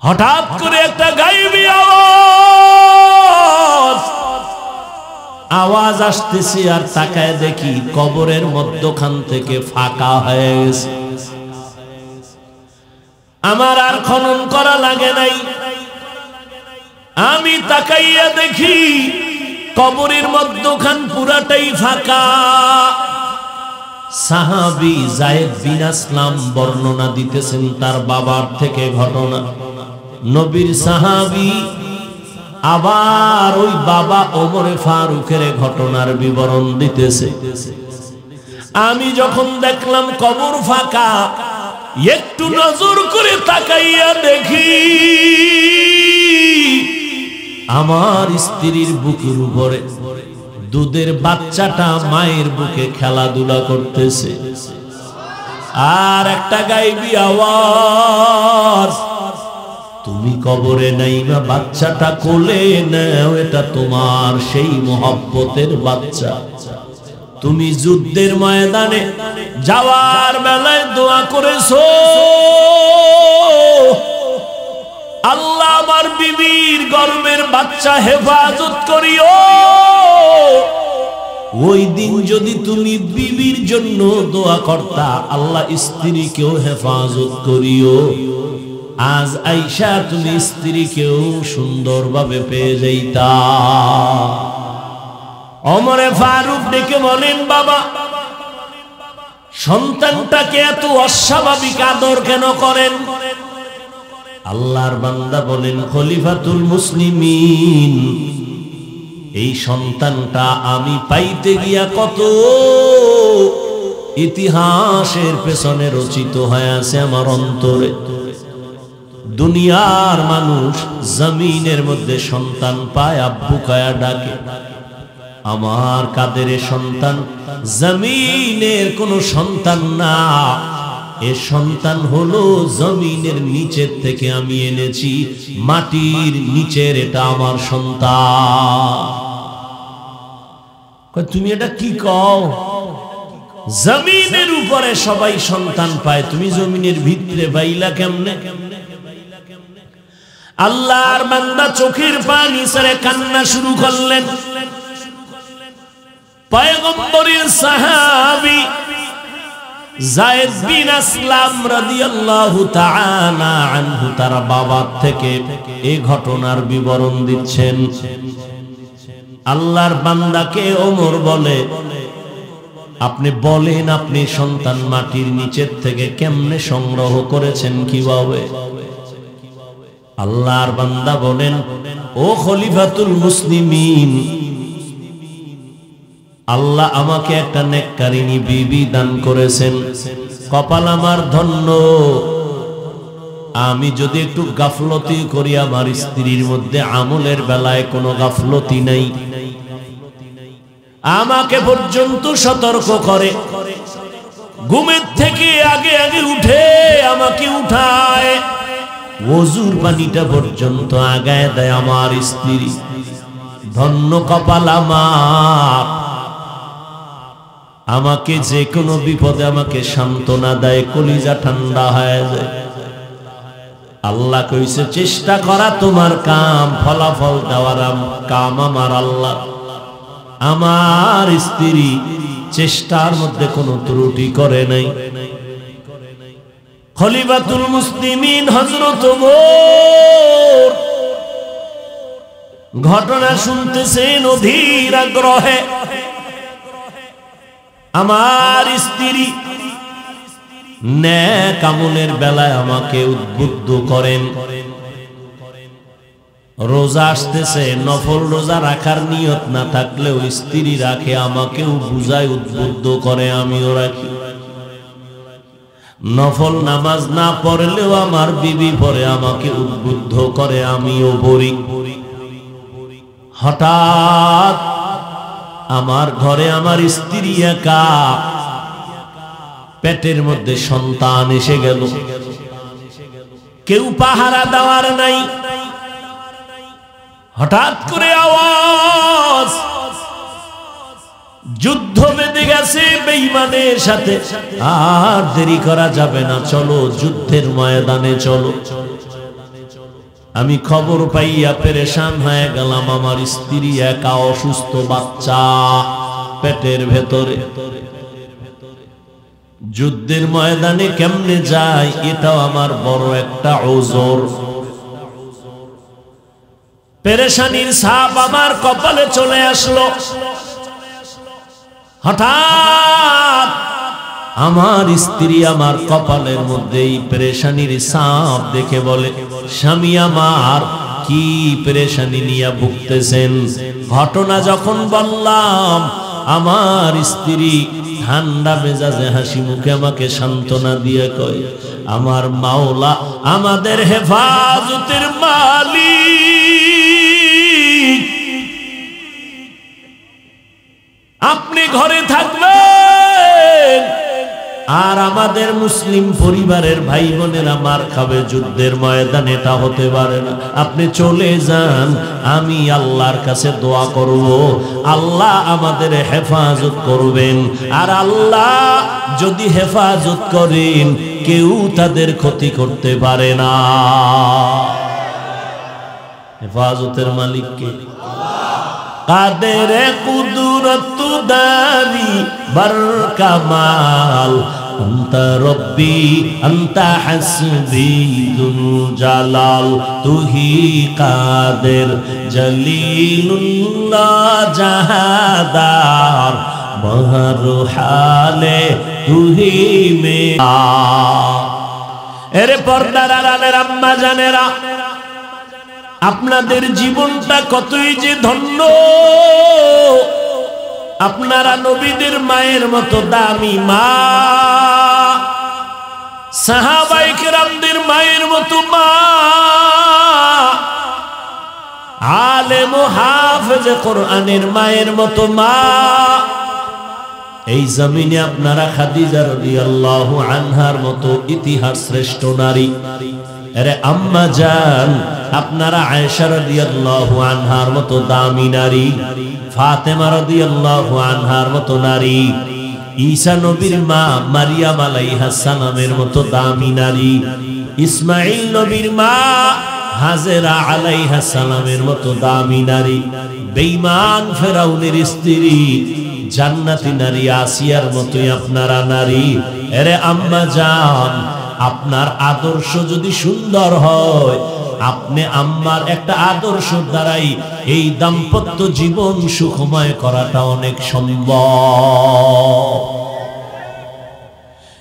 হঠাৎ করে একটা গায়েবী আওয়াজ আসতেছে, আর তাকায় দেখি কবরের মধ্যখান থেকে ফাঁকা হয়ে গেছে। আমার আর খনন করা লাগে নাই, আমি তাকাইয়া দেখি কবরের মধ্যখান পুরাটাই ফাঁকা। সাহাবী যায়েদ বিন আসলাম বর্ণনা দিতেছেন তার বাবার থেকে ঘটনা। নবীর সাহাবী আবার ওই বাবা ওমরে ফারুকের ঘটনার বিবরণ দিতেছে। আমি যখন দেখলাম কবর ফাঁকা, একটু নজর করে তাকাইয়া দেখি আমার স্ত্রীর বুকের উপরে দুধের বাচ্চাটা মায়ের বুকে খেলাধুলা করতেছে। আর একটা গায়েবী আওয়াজ, তুমি কবরে নাই না, বাচ্চাটা কোলে নাও, এটা তোমার সেই মহব্বতের বাচ্চা। তুমি যুদ্ধের ময়দানে যাওয়ার বেলায় দোয়া করেছো, আল্লাহ আমার বিবির গর্ভের বাচ্চা হেফাজত করিও। ওই দিন যদি তুমি বিবির জন্য দোয়া করতা, আল্লাহ স্ত্রীকেও হেফাজত করিও। আজ আয়েশা তুমি স্ত্রীকেও সুন্দরভাবে পেয়ে যাইতা। ওমরে ফারুক ডেকে বলেন, বাবা সন্তানটাকে এত অস্বাভাবিক আদর কেন করেন? আল্লাহর বান্দা বলেন, খলিফাতুল মুসলিমিন, এই সন্তানটা আমি পাইতে গিয়া কত ইতিহাসের পেছনে রচিত হয়ে আছে আমার অন্তরে। দুনিয়ার মানুষ জমিনের মধ্যে সন্তান পায়, আব্বু কায়া ডাকে। আমার কাদের সন্তান জমিনের কোন সন্তান না, এ সন্তান হলো জমিনের নিচের থেকে আমি এনেছি, মাটির নিচের, এটা আমার সন্তান। তুমি এটা কি কও? জমিনের উপরে সবাই সন্তান পায়, তুমি জমিনের ভিতরে পাইলা কেমনে? আল্লাহর বান্দা চোখের পানি ছেড়ে কান্না শুরু করলেন। পয়গম্বরের সাহাবী যায়েদ বিন আসলাম রাদিয়াল্লাহু তাআলা আনহু তার বাবার থেকে এই ঘটনার বিবরণ দিচ্ছেন। আল্লাহর বান্দাকে ওমর বলে, আপনি বলেন আপনি সন্তান মাটির নিচের থেকে কেমনে সংগ্রহ করেছেন, কিভাবে? আল্লাহর বান্দা বলেন, ও খলিফাতুল মুসলিমিন, আল্লাহ আমাকে একটা নেককারিনী বিবি দান করেছেন, কপাল আমার ধন্য। আমি যদি একটু গাফলতি করি, আমার স্ত্রীর মধ্যে আমলের বেলায় কোনো গাফলতি নাই, আমাকে পর্যন্ত সতর্ক করে, ঘুমের থেকে আগে আগে উঠে আমাকে উঠায়, ওযুর পানিটা পর্যন্ত আগায় দেয় আমার স্ত্রী। ধন্য কপাল আমার, আমাকে যে কোনো বিপদে আমাকে সান্ত্বনা দেয়, কলিজা ঠান্ডা হয়ে যায়। আল্লাহ কইছে, চেষ্টা করা তোমার কাম, ফলাফল দেওয়ার কাম আমার আল্লাহ। আমার স্ত্রী চেষ্টার মধ্যে কোনো ত্রুটি করে নাই। খলিফাতুল মুসলিমিন হযরত ওমর ঘটনা শুনতেছেন অধীর আগ্রহে। আমার স্ত্রী নেক আমলের বেলায় আমাকে উদ্বুদ্ধ করেন। রোজা আসতেছে, নফল রোজা রাখার নিয়ত না থাকলেও স্ত্রী রাখে, আমাকেও বুঝায়, উদ্বুদ্ধ করে, আমিও রাখি। নফল নামাজ না পড়লেও আমার বিবি পড়ে, আমাকে উদ্বুদ্ধ করে, আমিও পড়ি। হঠাৎ আমার ঘরে আমার স্ত্রী একা, পেটের মধ্যে সন্তান এসে গেল, কেউ পাহারা দেওয়ার নাই। হঠাৎ করে আওয়াজ, যুদ্ধ বেঁধে গেছে বেঈমানের সাথে, আর দেরি করা যাবে না, চলো যুদ্ধের ময়দানে চলো। আমি খবর পাইয়া পেরেশান হয়ে গেলাম, আমার স্ত্রী একা অসুস্থ, বাচ্চা পেটের ভেতরে। যুদ্ধের ময়দানে কেমনে যায় এটাও আমার বড় একটা ওজর। পেরেশানির ছাপ আমার কপালে চলে আসলো। হঠাৎ আমার স্ত্রী আমার কপালের মধ্যে এই পেরেশানির ছাপ দেখে বলে, স্বামী আমার কি পেরেশানি নিয়ে ভুগতেছেন? ঘটনা যখন বললাম, আমার স্ত্রী ঠান্ডা মেজাজে হাসি মুখে আমাকে সান্ত্বনা দিয়ে কয়, আমার মাওলা আমাদের হেফাজতের মালিক, আপনি ঘরে থাকবেন আর আমাদের মুসলিম পরিবারের ভাই বোনেরা মার খাবে যুদ্ধের ময়দানে, এটা হতে পারে না। আপনি চলে যান, আমি আল্লাহর কাছে দোয়া করব, আল্লাহ আমাদের হেফাজত করবেন। আর আল্লাহ যদি হেফাজত করেন, কেউ তাদের ক্ষতি করতে পারে না। হেফাজতের মালিক কে? কাদের কুদরত দারি বার কামাল, আনতা রব্বি আনতা হাসবি দুল জালাল, তুহি কাদের জলিলুল্লাহ জাহাদার, বহর হালে তুহি মে। এরে পর্দার আড়ালের আম্মা জানেরা, আপনাদের জীবনটা কতই যে ধন্য। আপনারা নবীদের মায়ের মতো দামি মা, সাহাবায়ে কেরামদের মায়ের মতো মা, আলেম ও হাফেজে কোরআনের মায়ের মতো মা। এই জমিনে আপনারা খাদিজা রাদিয়াল্লাহু আনহার মতো ইতিহাস শ্রেষ্ঠ নারী। আরে আম্মা জান, আপনারা আয়েশা রাদিয়াল্লাহু আনহার মতো দামি নারী, ফাতেমা রাদিয়াল্লাহু আনহার মতো নারী, ঈসা নবীর মা মারিয়াম আলাইহাস সালামের মতো দামি নারী, ইসমাঈল নবীর মা হাজেরা আলাইহাস সালামের মতো দামি নারী, বেঈমান ফেরাউনের স্ত্রী জান্নাতি নারী আসিয়ার মতোই আপনারা নারী। আরে আম্মা জান, আপনার আদর্শ যদি সুন্দর হয়, আপনি আম্মার একটা আদর্শ দ্বারাই এই দাম্পত্য জীবন সুখময় করাটা অনেক সম্ভব।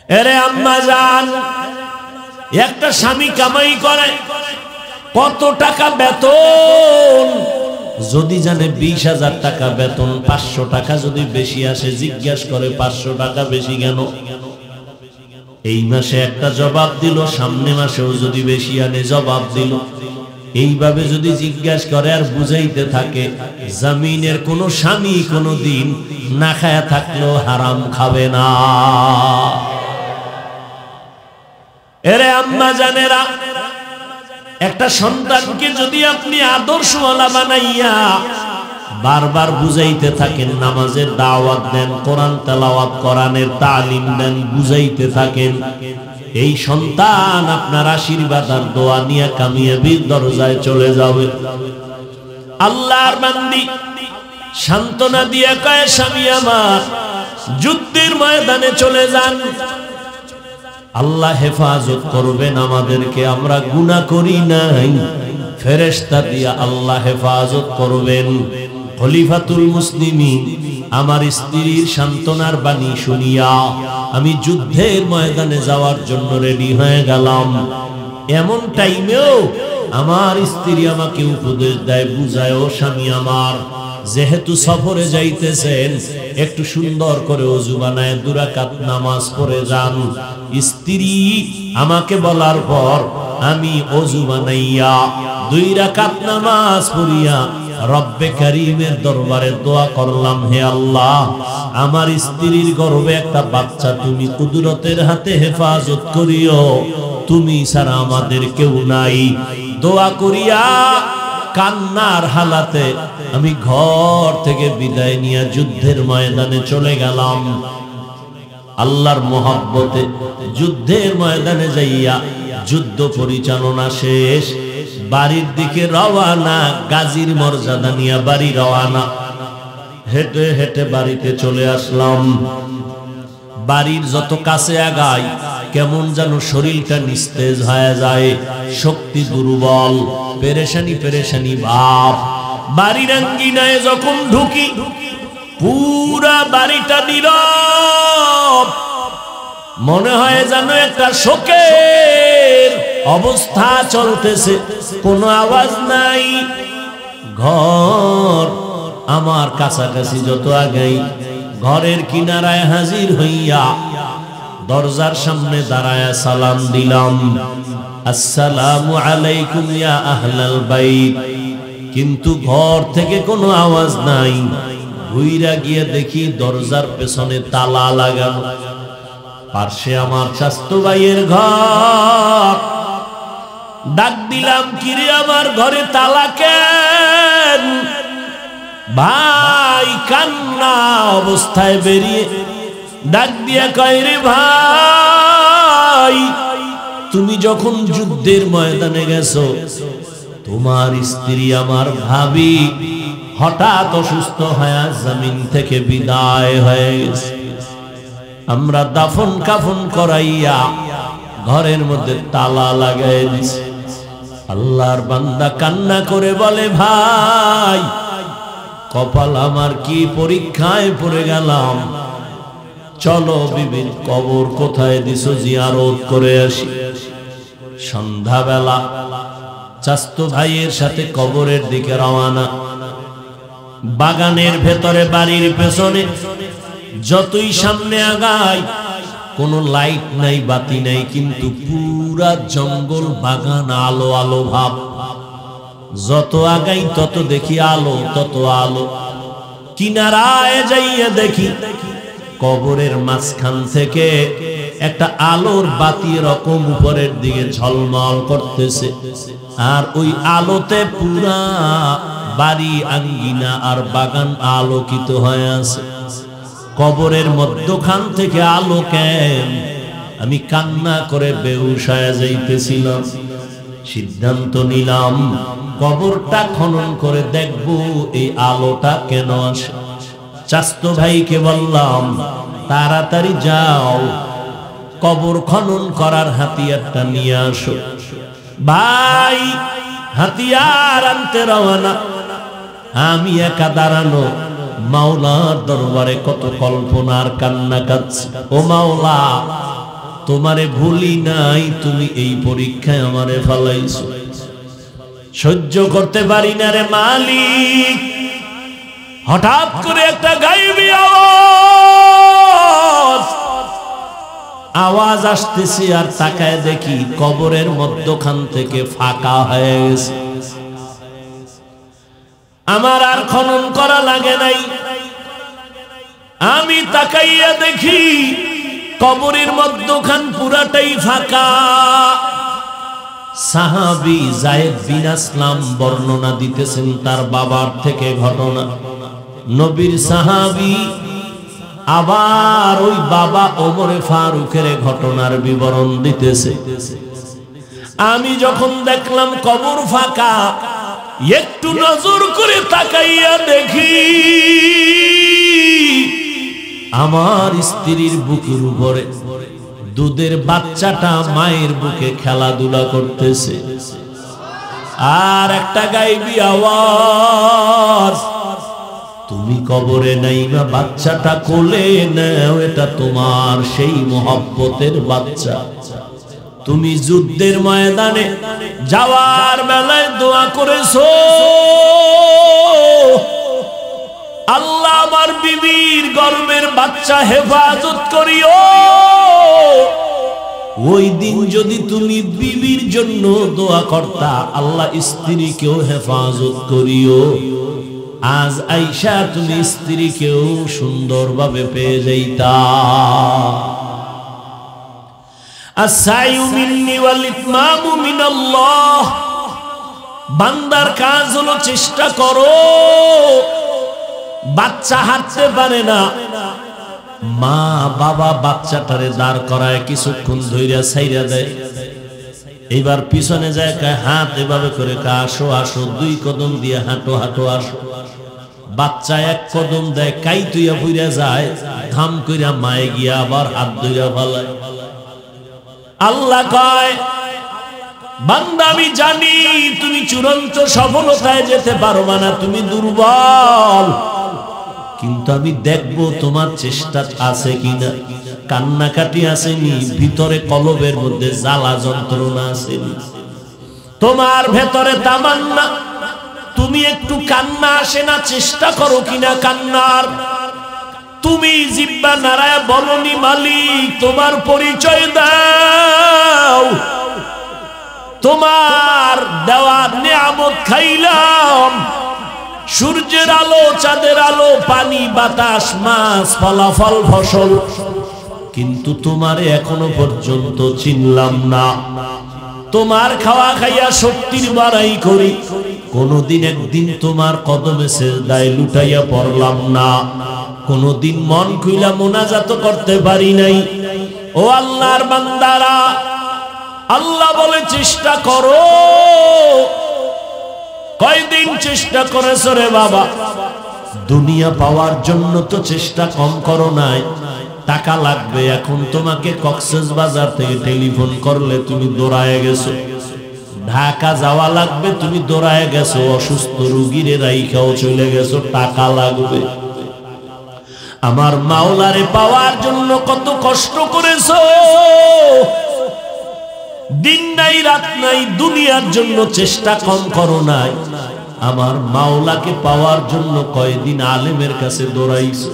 এরে আম্মা জান, একটা স্বামী কামাই করে কত টাকা বেতন? যদি জানে 20,000 টাকা বেতন, 500 টাকা যদি বেশি আসে, জিজ্ঞাসা করে 500 টাকা বেশি কেন? এই মাসে একটা জবাব দিল, সামনে মাসেও যদি বেশি আনে জবাব দিল। এইভাবে যদি জিজ্ঞাসা করে আর বুঝাইতে থাকে, জমিনের কোন স্বামী কোনদিন না খায়া থাকলেও হারাম খাবে না। এরে আম্মা জানেরা, একটা সন্তানকে যদি আপনি আদর্শওয়ালা বানাইয়া বারবার বুঝাইতে থাকেন, নামাজের দাওয়াত দেন, কোরআন তেলাওয়াত, কোরআনের তালিম দেন, বুঝাইতে থাকেন, এই সন্তান আপনার আশীর্বাদ আর দোয়া নিয়ে কামিয়াবির দরজায় চলে যাবে। আল্লাহর বান্দি সান্ত্বনা দিয়ে কয়, স্বামী আমার যুদ্ধের ময়দানে চলে যান, আল্লাহ হেফাজত করবেন আমাদেরকে। আমরা গুনাহ করি নাই, ফেরেশতা দিয়া আল্লাহ হেফাজত করবেন। খলিফাতুল মুসলিমিন আমার স্ত্রীর সান্ত্বনার বাণী শুনিয়া আমি যুদ্ধের ময়দানে যাওয়ার জন্য রেডি হয়ে গেলাম। এমন টাইমেও আমার স্ত্রী আমাকে উপদেশ দেয়, বুঝায়, ও স্বামী আমার, যেহেতু সফরে যাইতেছেন, একটু সুন্দর করে ওযু বানায় 2 রাকাত নামাজ পড়ে যান। স্ত্রী আমাকে বলার পর আমি ওযু বানাইয়া 2 রাকাত নামাজ পড়িয়া রব্বে কারীমের দরবারে দোয়া করলাম, হে আল্লাহ, আমার স্ত্রীর গর্ভে একটা বাচ্চা তুমি কুদরতের হাতে হেফাজত করিও, তুমি ছাড়া আমাদের কেউ নাই। দোয়া করিয়া কান্নার হালাতে আমি ঘর থেকে বিদায় নিয়ে যুদ্ধের ময়দানে চলে গেলাম। আল্লাহর মহব্বতে যুদ্ধের ময়দানে যাইয়া যুদ্ধ পরিচালনা শেষ, বাড়ির দিকে রওয়ানা, গাজীর মর্যাদা নিয়ে বাড়ি রওয়ানা। হেঁটে হেঁটে বাড়িতে চলে আসলাম। বাড়ির যত কাছে আগাই কেমন যেন শরীরটা নিস্তেজ হয়ে যায়, শক্তি দুর্বল, পেরেশানি পেরেশানি ভাব। বাড়ির আঙ্গিনায় যখন ঢুকি পুরা বাড়িটা নীরব, মনে হয় যেন একটা শোকের অবস্থা চলতেছে, কোনো আওয়াজ নাই। ঘর আমার কাছাকাছি যত আগাই, ঘরের কিনারায় হাজির হইয়া দরজার সামনে দাঁড়ায় সালাম দিলাম, আসসালামু আলাইকুম ইয়া আহলাল বাইত। কিন্তু ঘর থেকে কোনো আওয়াজ নাই। ঘুইরা গিয়ে দেখি দরজার পেছনে তালা লাগানো। পাশে আমার চাচতো ভাইয়ের ঘর। ডাক দিলাম, কিরে আমার ঘরে তালা কেন? ভাই কান্না অবস্থায় বেরিয়ে ডাক দিয়া কয়, রে ভাই তুমি যখন যুদ্ধের ময়দানে গেছো, তোমার স্ত্রী আমার ভাবি হঠাৎ অসুস্থ হয়ে জমিন থেকে বিদায় হয়ে গেছে। আমরা দাফন কাফন করাইয়া ঘরের মধ্যে তালা লাগাই দিছি। আল্লাহর বান্দা কান্না করে বলে, ভাই কপাল আমার কি পরীক্ষায় পড়ে গেলাম, চলো বিবির কবর কোথায় দিছো জিয়ারত করে আসি। সন্ধ্যাবেলা চাচতো ভাইয়ের সাথে কবরের দিকে রওনা। বাগানের ভেতরে বাড়ির পেছনে যতই সামনে আগাই কোনো লাইট নাই, বাতি নাই, কিন্তু পুরা জঙ্গল বাগান আলো আলো ভাব। যত আগাই তত দেখি আলো, তত আলো। কিনারায় যাইয়া দেখি কবরের মাঝখান থেকে একটা আলোর বাতি রকম উপরের দিকে ঝলমল করতেছে, আর ওই আলোতে পুরা বাড়ি আঙ্গিনা আর বাগান আলোকিত হয়ে আছে। কবরের মধ্যখান থেকে আলো কেন? আমি কান্না করে বেহুশ হয়ে যাইতেছিলাম। সিদ্ধান্ত নিলাম কবরটা খনন করে দেখব এই আলোটা কেন আসে। চাচতো ভাইকে বললাম, তাড়াতাড়ি যাও, কবর খনন করার হাতিয়ারটা নিয়ে আসো। ভাই হাতিয়ার আনতে রওনা। আমি একা দাঁড়ানো, মাওলার দরবারে কত কল্পনার কান্না কাঁদছে। ও মাওলা, তোমারে ভুলি নাই, তুমি এই পরীক্ষায় আমারে ফেলাইছো, সহ্য করতে পারি না রে মালিক। হঠাৎ করে একটা গায়েবী আওয়াজ আসতেছে, আর তাকায় দেখি কবরের মধ্যখান থেকে ফাঁকা হয়ে গেছে। আমার আর খনন করা লাগে নাই। আমি তাকাইয়া দেখি কবরের মধ্যখান পুরাটাই ফাঁকা। সাহাবী যায়েদ বিন আসলাম বর্ণনা দিতেছেন তার বাবার থেকে ঘটনা। নবীর সাহাবী আবার ওই বাবা ওমরে ফারুকের ঘটনার বিবরণ দিতেছে। আমি যখন দেখলাম কবর ফাঁকা, একটু নজর করে তাকাইয়া দেখি আমার স্ত্রীর বুকের উপরে দুধের বাচ্চাটা মায়ের বুকে খেলাধুলা করতেছে। আর একটা গায়েবী আওয়াজ, তুমি কবরে নাই না, বাচ্চাটা কোলে নাও, এটা তোমার সেই মহব্বতের বাচ্চা। তুমি যুদ্ধের ময়দানে যাওয়ার বেলায় দোয়া করেছো, আল্লাহ আমার বিবির গর্ভের বাচ্চা হেফাজত করিও। ওই দিন যদি তুমি বিবির জন্য দোয়া করতা, আল্লাহ স্ত্রীকেও হেফাজত করিও। আজ আইসা তুমি স্ত্রীকেও সুন্দরভাবে পেয়ে যাইতা। আস-সাইয়ু মিন্নি ওয়াল ইতমামু মিনাল্লাহ। বান্দার কাজ হলো চেষ্টা করো। বাচ্চা হাঁটতে পারে না, মা বাবা বাচ্চাটারে দাঁড় করায় কিছুক্ষণ ধইরা ছাইরা দেয়। এইবার পিছনে যায় হাত এভাবে করে আসো আসো, 2 কদম দিয়ে হাঁটো হাঁটো আসো। বাচ্চা 1 কদম দেয়, কাই তুইয়া ফুইরা যায়, ধাম কইরা মায়ে গিয়া আবার হাত ধইরা ফেলায়। আল্লাহ কয়, বান্দা আমি জানি তুমি চূড়ান্ত সফলতায় যেতে পারবা না, তুমি দুর্বল, কিন্তু আমি দেখবো তোমার চেষ্টা আছে কিনা, কান্নাকাটি আসেনি, ভিতরে কলবের মধ্যে জ্বালা যন্ত্রণা আসেনি, তোমার ভেতরে তামান্না, তুমি একটু কান্না আসে না, চেষ্টা করো কিনা কান্নার। তুমি জিব্বা নাড়ায় বলনি মালিক তোমার পরিচয় দাও, তোমার দেওয়া নিয়ামত খাইলাম, সূর্যের আলো, চাঁদের আলো, পানি, বাতাস, মাছ, ফলাফল, ফসল, কিন্তু তোমারে এখনো পর্যন্ত চিনলাম না। তোমার খাওয়া খাইয়া শক্তির বাড়াই করি, কোনদিন একদিন তোমার কদমে সিজদায় লুটাইয়া পড়লাম না, কোনদিন মন খুইলা মোনাজাত করতে পারি নাই। ও আল্লাহর বান্দারা, আল্লাহ বলে চেষ্টা করো। কয়দিন চেষ্টা করেছো রে বাবা? দুনিয়া পাওয়ার জন্য তো চেষ্টা কম করো নাই। টাকা লাগবে, এখন তোমাকে কক্সবাজার থেকে টেলিফোন করলে তুমি দৌড়ায় গেছো। ঢাকা যাওয়া লাগবে, তুমি দৌড়ায় গেছো। অসুস্থ রোগীরে রাইখাও চলে গেছো, টাকা লাগবে। আমার মাওলারে পাওয়ার জন্য কত কষ্ট করেছো, দিন নাই রাত নাই, দুনিয়ার জন্য চেষ্টা কম করো নাই। আমার মাওলাকে পাওয়ার জন্য কয়দিন আলেমের কাছে দৌড়াইছো,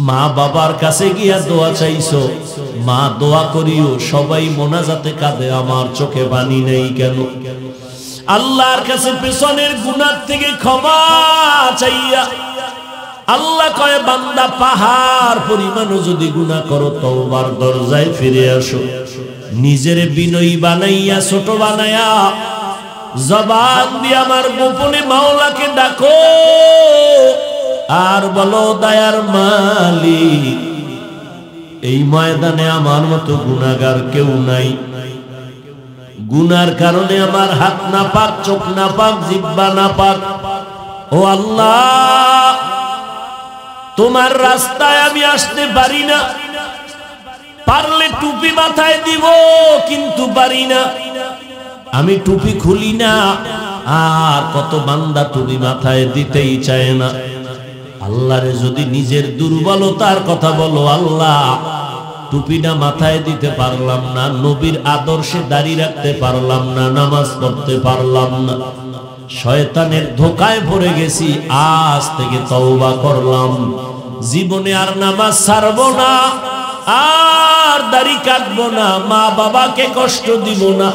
মা বাবার কাছে গিয়া দোয়া চাইছো। মা দোয়া করিও, সবাই মোনাজাতে কাঁদে, আমার চোখে পানি নেই কেন? আল্লাহর কাছে পেছনের গুনাহ থেকে ক্ষমা চাইয়া আল্লাহ কয়, বান্দা পাহাড় পরিমাণও যদি গুনাহ করো, তওবার দরজায় ফিরে আসো। নিজের বিনয়ী বানাইয়া, ছোট বানাইয়া, জবান দিয়ে আমার গোপনে মাওলাকে ডাকো আর বলো, দয়ার মালিক, এই ময়দানে আমার মতো গুনাহগার কেউ নাই। গুনার কারণে আমার হাত না পাক, চোখ না পাক, জিহ্বা না পাক। ও আল্লাহ, তোমার রাস্তায় আমি আসতে পারি না, পারলে টুপি মাথায় দিব, কিন্তু পারি না। আমি টুপি খুলি না, আর কত বান্দা টুপি মাথায় দিতেই চায় না। আল্লাহরে যদি নিজের দুর্বলতার কথা বলো, আল্লাহ টুপিটা মাথায় দিতে পারলাম না, নবীর আদর্শে দাঁড়িয়ে রাখতে পারলাম না, নামাজ পড়তে পারলাম না, শয়তানের ধোকায় পড়ে গেছি, আজ থেকে তওবা করলাম, জীবনে আর নামাজ ছাড়বো না, আর দাড়ি কাটবো না, মা বাবাকে কষ্ট দিব না,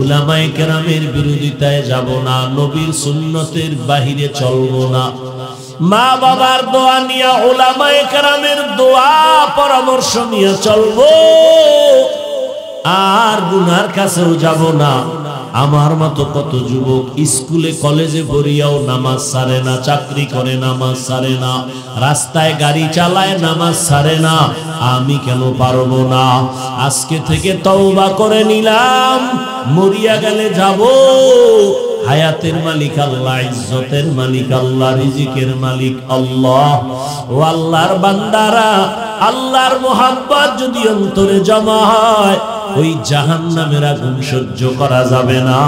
উলামায়ে কেরামের বিরোধিতায় যাব না, নবীর সুন্নতের বাহিরে চলবো না, মা বাবার দোয়া নিয়ে, উলামায়ে কেরামের দোয়া পরামর্শ নিয়ে চলবো, আর গুনার কাছেও যাব না। আমার মতো কত যুবক স্কুলে কলেজে পড়িয়াও নামাজ ছাড়ে না, চাকরি করে নামাজ ছাড়ে না, রাস্তায় গাড়ি চালায় নামাজ ছাড়ে না। আমি কেন পারবো না? আজকে থেকে তওবা করে নিলাম, মরিয়া গেলে যাব। হায়াতের মালিক আল্লাহ, ইজ্জতের মালিক আল্লাহ, রিজিকের মালিক আল্লাহ। ও আল্লাহর বান্দারা, আল্লাহর মোহাব্বত যদি অন্তরে জমা হয়, ওই জাহান্নামের আগুন সহ্য করা যাবে না,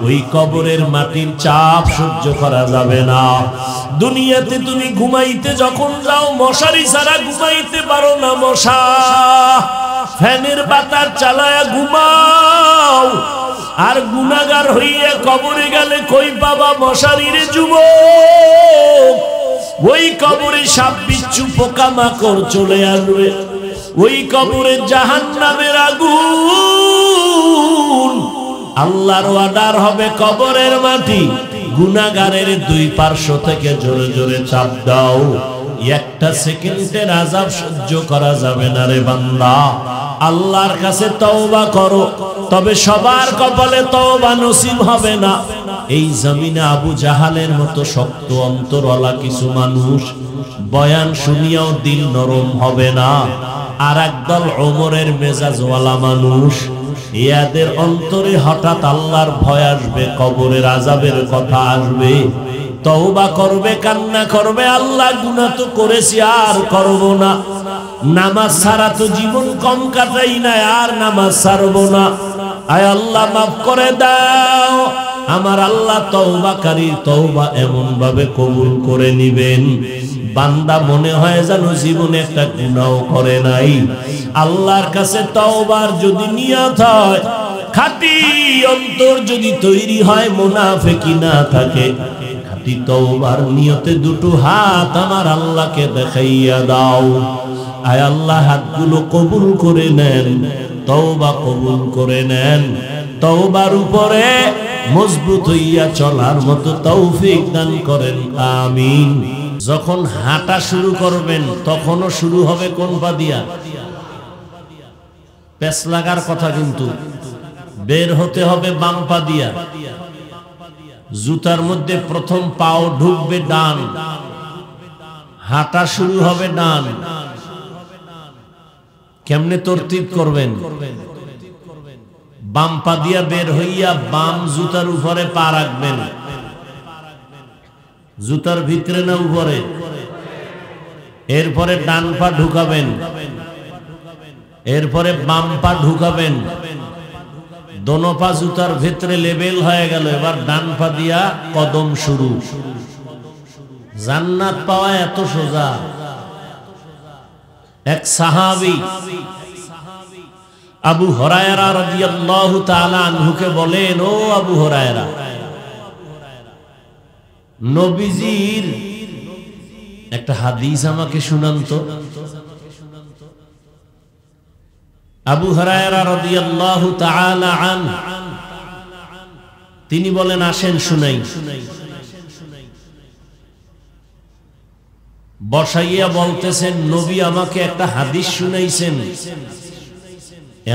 ওই কবরের মাটির চাপ সহ্য করা যাবে না। দুনিয়াতে তুমি ঘুমাইতে যখন যাও, মশারি ছাড়া ঘুমাইতে পারো না, মশা ফ্যানের বাতাস চালায়া ঘুমাও। আর গুনাহগার হইয়া কবরে গেলে কই পাবা মশারির যুবক? ওই কবরে সাপ বিচ্ছু পোকামাকড় চলে আসবে, ওই কবরে জাহান্নামের আগুন। আল্লাহর ওয়াদার হবে, কবরের মাটি গুনাহগারের 2 পার্শ্ব থেকে জোরে জোরে চাপ দাও, একটা সেকেন্ডের আযাব সহ্য করা যাবে না রে বান্দা। আল্লাহর কাছে তওবা করো, তবে সবার কপালে তওবা নসিব হবে না। এই জমিনে আবু জাহালের মতো শক্ত অন্তরওয়ালা কিছু মানুষ, বয়ান শুনিয়াও দিল নরম হবে না। আর একদল ওমরের মেজাজওয়ালা মানুষ, ইয়াদের অন্তরে হঠাৎ আল্লাহর ভয় আসবে, কবরের আযাবের কথা আসবে, তওবা করবে, কান্না করবে, আল্লাহ গুনাহ তো করেছি আর করব না, নামাজ ছাড়া তো জীবন কম কাটাই না, আর নামাজ ছাড়বো না, আয় আল্লাহ মাফ করে দাও। আমার আল্লাহ তওবাকারী তওবা এমন ভাবে কবুল করে নিবেন, বান্দা মনে হয় যেন জীবনে একটা গুনাহ করে নাই। আল্লাহর কাছে তওবার যদি নিয়ত হয়, খাঁটি অন্তর যদি তৈরি হয়, মুনাফিকি না থাকে, খাঁটি তওবার নিয়তে দুটো হাত আমার আল্লাহকে দেখাইয়া দাও। আয় আল্লাহ হাতগুলো কবুল করে নেন, তওবা কবুল করে নেন, তওবার উপরে মজবুত হইয়া চলার মতো তৌফিক দান করেন, আমিন। যখন হাঁটা শুরু করবেন তখনও শুরু হবে কোন পা দিয়া? পেছ লাগার কথা, কিন্তু বের হতে হবে বাম পা দিয়া। জুতার মধ্যে প্রথম পাও ঢুকবে ডান, হাঁটা শুরু হবে ডান। কেমনে তরতিব করবেন? বাম পা দিয়া বের হইয়া বাম জুতার উপরে পা রাখবেন, জুতার ভিতরে না উপরে, এরপরে ডান পা ঢুকাবেন, এরপরে বাম পা ঢুকাবেন, দোনো পা জুতার ভিতরে লেবেল হয়ে গেল। এবার ডান পা দিয়া কদম শুরু। জান্নাত পাওয়া এত সোজা। এক সাহাবী আবু হুরায়রা রাদিয়াল্লাহু তাআলা আনহুকে বলেন, ও আবু হুরায়রা, নবীজির একটা হাদিস আমাকে শুনান তো। আবু হুরায়রা রাদিয়াল্লাহু তাআলা আনহু তিনি বলেন, আসেন শুনাই। বসাইয়া বলতেছেন, নবী আমাকে একটা হাদিস শুনাইছেন,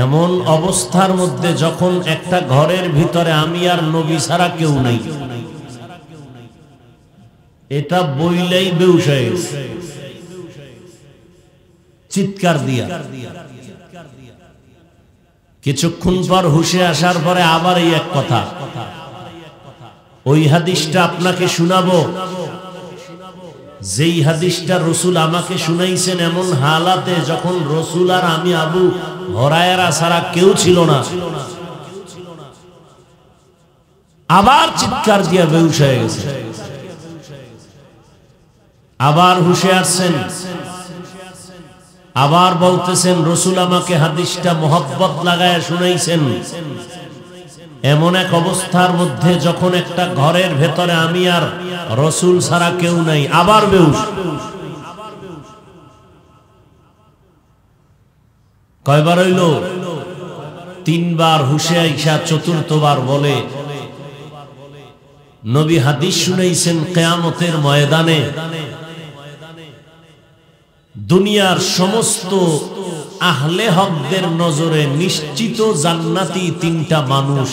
এমন অবস্থার মধ্যে যখন একটা ঘরের ভিতরে আমি আর নবী ছাড়া কেউ নাই। এটা বইলেই বেহুশ হয়ে গেছে, চিৎকার দিয়া। কিছুক্ষণ পর হুশে আসার পরে আবার এই এক কথা, ওই হাদিসটা আপনাকে শুনাবো যেই হাদিসটা রসুল আমাকে শুনাইছেন এমন হালাতে যখন রসুল আর আমি আবু হুরায়রা ছাড়া কেউ ছিল না। আবার চিৎকার দিয়া বেহুশ হয়ে গেছে, আবার হুশে আসছেন, আবার বলতেছেন রসুল আমাকে হাদিসটা মোহব্বত লাগায় শুনাইছেন। এমন এক অবস্থার মধ্যে যখন একটা ঘরের ভেতরে আমি আর রসুল ছাড়া কেউ নাই, আবার বেহুশ। কয়বার হইল? তিনবার। হুশে আইসা চতুর্থবার বলে, নবী হাদিস শুনাইছেন কিয়ামতের ময়দানে দুনিয়ার সমস্ত আহলে হকদের নজরে নিশ্চিত জান্নাতি তিনটা মানুষ,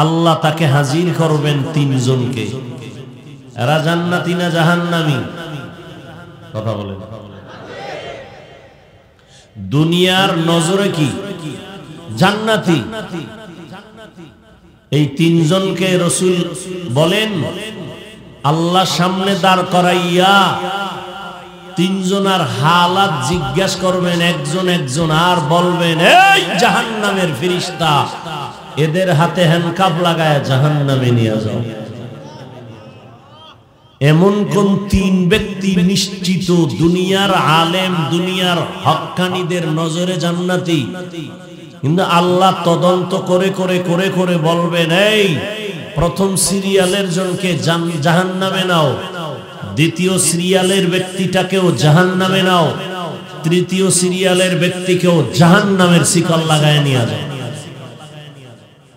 আল্লাহ তাকে হাজির করবেন তিনজনকে। এরা জান্নাতি না জাহান্নামী? কথা বলেন। দুনিয়ার নজরে কি জান্নাতি? এই তিনজনকে রাসূল বলেন আল্লাহ সামনে দাঁড় করাইয়া তিনজনের হালাত জিজ্ঞাসা করবেন একজন একজন, আর বলবেন, এই জাহান্নামের ফেরেশতা, এদের হাতে হ্যান্ডকাপ লাগায় জাহান্নামে নিয়ে যাও। এমন কোন তিন ব্যক্তি নিশ্চিত দুনিয়ার আলেম, দুনিয়ার হক্কানীদের নজরে জান্নাতি, কিন্তু আল্লাহ তদন্ত করে করে করে করে বলবেন, এই প্রথম সিরিয়ালের জনকে জাহান্নামে নাও, দ্বিতীয় সিরিয়ালের ব্যক্তিটাকেও জাহান্নামে নাও, তৃতীয় সিরিয়ালের ব্যক্তিকেও জাহান্নামের শিকল লাগায় নিয়ে যাও।